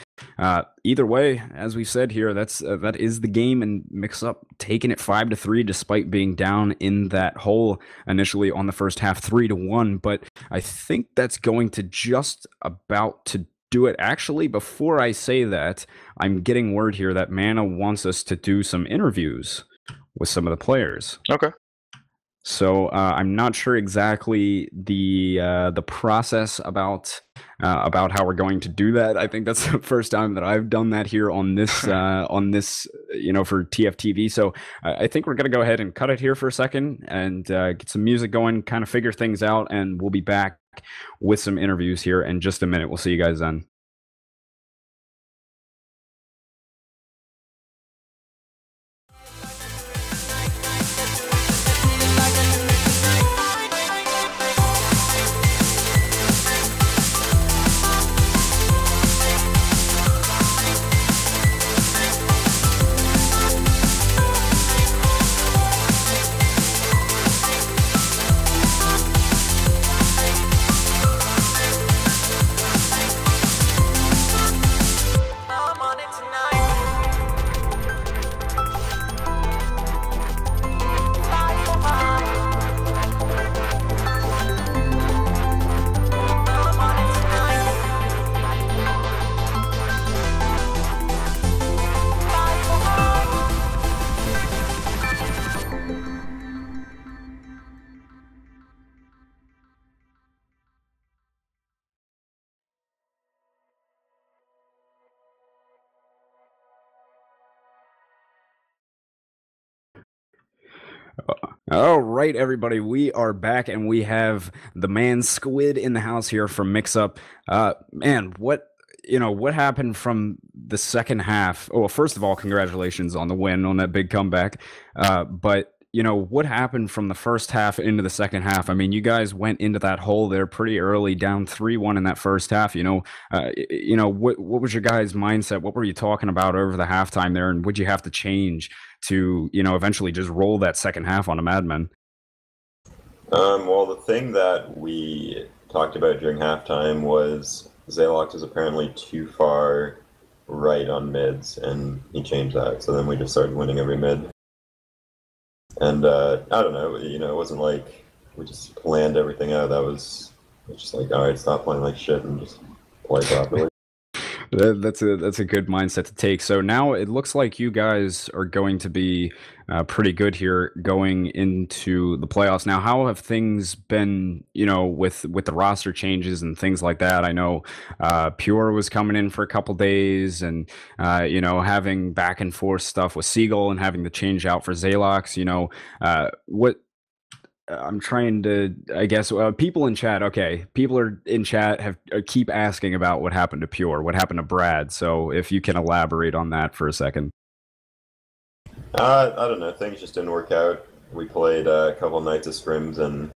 [SPEAKER 1] either way, as we said here, that is the game, and Mixup taking it 5-3 despite being down in that hole initially on the first half 3-1. But I think that's going to just about to do it. Actually, before I say that, I'm getting word here that Mana wants us to do some interviews with some of the players.
[SPEAKER 2] Okay.
[SPEAKER 1] So I'm not sure exactly the process about how we're going to do that. I think that's the first time that I've done that here on this you know, for TFTV. So I think we're gonna go ahead and cut it here for a second and get some music going, kind of figure things out, and we'll be back with some interviews here in just a minute. We'll see you guys then. All right, everybody, we are back, and we have the man Squid in the house here from Mixup. Man, what happened from the second half? Oh, well, first of all, congratulations on the win, on that big comeback. But you know, what happened from the first half into the second half? I mean, you guys went into that hole there pretty early, down 3-1 in that first half. You know, what was your guys' mindset? What were you talking about over the halftime there, and what'd you have to change to, you know, eventually just roll that second half on a Madmen?
[SPEAKER 3] Well, the thing that we talked about during halftime was Zaylox is apparently too far right on mids, and he changed that. So then we just started winning every mid. And I don't know, it wasn't like we just planned everything out. It's just like, all right, stop playing like shit and just play properly.
[SPEAKER 1] That's a good mindset to take. So now it looks like you guys are going to be pretty good here going into the playoffs. Now, how have things been? With the roster changes and things like that. I know Pure was coming in for a couple days, and having back and forth stuff with Siegel and having to change out for Zalox. What I'm trying to, I guess, people in chat. Okay, people are in chat have keep asking about what happened to Pure, what happened to Brad. So if you can elaborate on that for a second.
[SPEAKER 3] I don't know. Things just didn't work out. We played a couple nights of scrims, and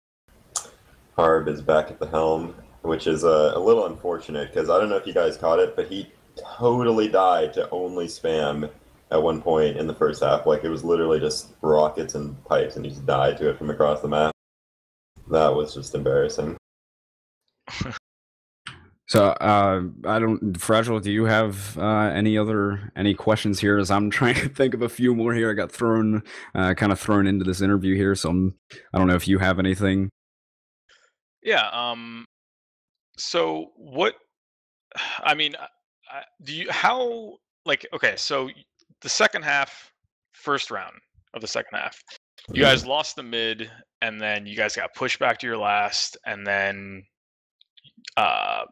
[SPEAKER 3] Harb is back at the helm, which is a little unfortunate because I don't know if you guys caught it, but he totally died to only spam at one point in the first half. Like, it was literally just rockets and pipes, and he just died to it from across the map. That was just embarrassing.
[SPEAKER 1] So I don't, Fragile, do you have any questions here? As I'm trying to think of a few more here. I got kind of thrown into this interview here, so I don't know if you have anything.
[SPEAKER 2] Yeah. So what? I mean, do you okay? So the second half, first round of the second half, you guys lost the mid, and then you guys got pushed back to your last, and then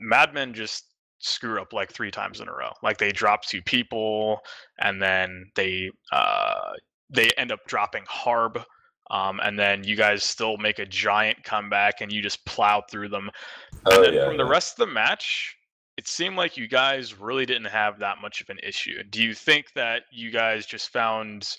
[SPEAKER 2] Madmen just screw up like 3 times in a row. Like, they drop 2 people, and then they end up dropping Harb, and then you guys still make a giant comeback, and you just plow through them. And then from the rest of the match, it seemed like you guys really didn't have that much of an issue. Do you think that you guys just found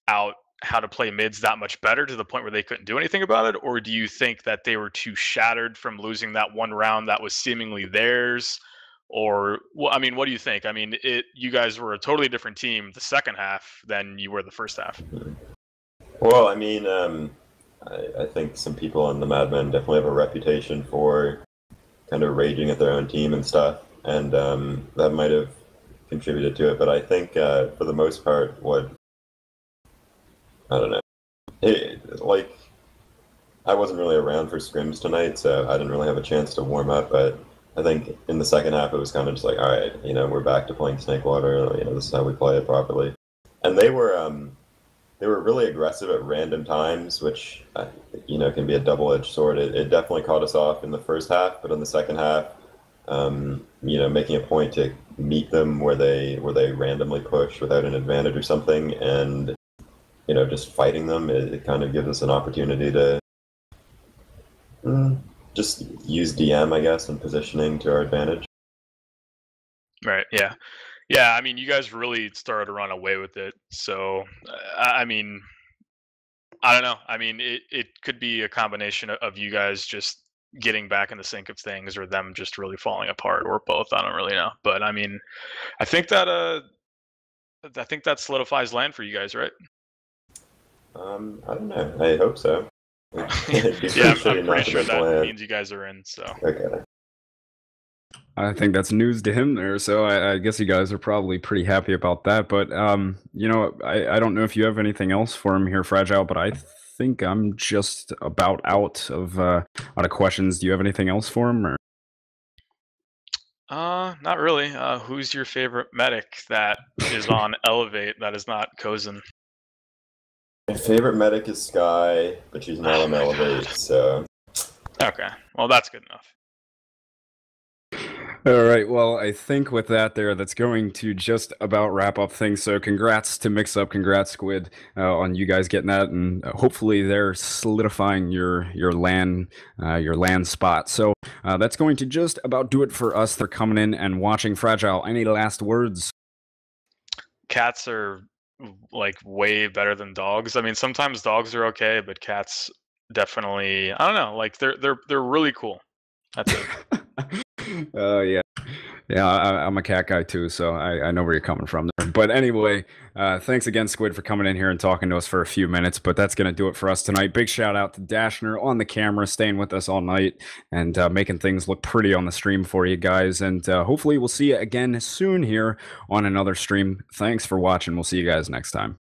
[SPEAKER 2] out how to play mids that much better to the point where they couldn't do anything about it? Or do you think that they were too shattered from losing that one round that was seemingly theirs? Or, well, I mean, what do you think? I mean, you guys were a totally different team the second half than you were the first half.
[SPEAKER 3] Well, I mean, I think some people on the Madmen definitely have a reputation for kind of raging at their own team and stuff, and that might have contributed to it. But I think for the most part, I don't know. I wasn't really around for scrims tonight, so I didn't really have a chance to warm up. But I think in the second half, it was kind of just like, all right, we're back to playing Snakewater. This is how we play it properly. And they were really aggressive at random times, which can be a double-edged sword. It definitely caught us off in the first half, but in the second half, making a point to meet them where they randomly push without an advantage or something, and just fighting them, it kind of gives us an opportunity to just use DM, I guess, and positioning to our advantage.
[SPEAKER 2] Right, yeah. Yeah, I mean, you guys really started to run away with it. So, I mean, I don't know. I mean, it could be a combination of you guys just getting back in the sync of things, or them just really falling apart, or both. I don't really know. But I mean, I think that solidifies land for you guys, right?
[SPEAKER 3] I don't know. I hope so.
[SPEAKER 2] Yeah, I'm pretty sure that means you guys are in. So.
[SPEAKER 3] Okay.
[SPEAKER 1] I think that's news to him there, so I guess you guys are probably pretty happy about that. But I don't know if you have anything else for him here, Fragile. But I think I'm just about out of questions. Do you have anything else for him? Or?
[SPEAKER 2] Not really. Who's your favorite medic that is on Elevate that is not Kozin?
[SPEAKER 3] My favorite medic is Sky, but she's not on Elevate, so.
[SPEAKER 2] Okay, well, that's good enough.
[SPEAKER 1] All right, well, I think with that there, that's going to just about wrap up things. So congrats to Mixup, congrats Squid on you guys getting that, and hopefully they're solidifying your LAN spot. So that's going to just about do it for us. They're coming in and watching. Fragile, any last words?
[SPEAKER 2] Cats are like way better than dogs. I mean, sometimes dogs are okay, but cats definitely, I don't know, like they're really cool. That's it.
[SPEAKER 1] Yeah, I'm a cat guy too, so I know where you're coming from there. But anyway, thanks again, Squid, for coming in here and talking to us for a few minutes. But that's going to do it for us tonight. Big shout out to Dashner on the camera, staying with us all night and making things look pretty on the stream for you guys. And hopefully we'll see you again soon here on another stream. Thanks for watching. We'll see you guys next time.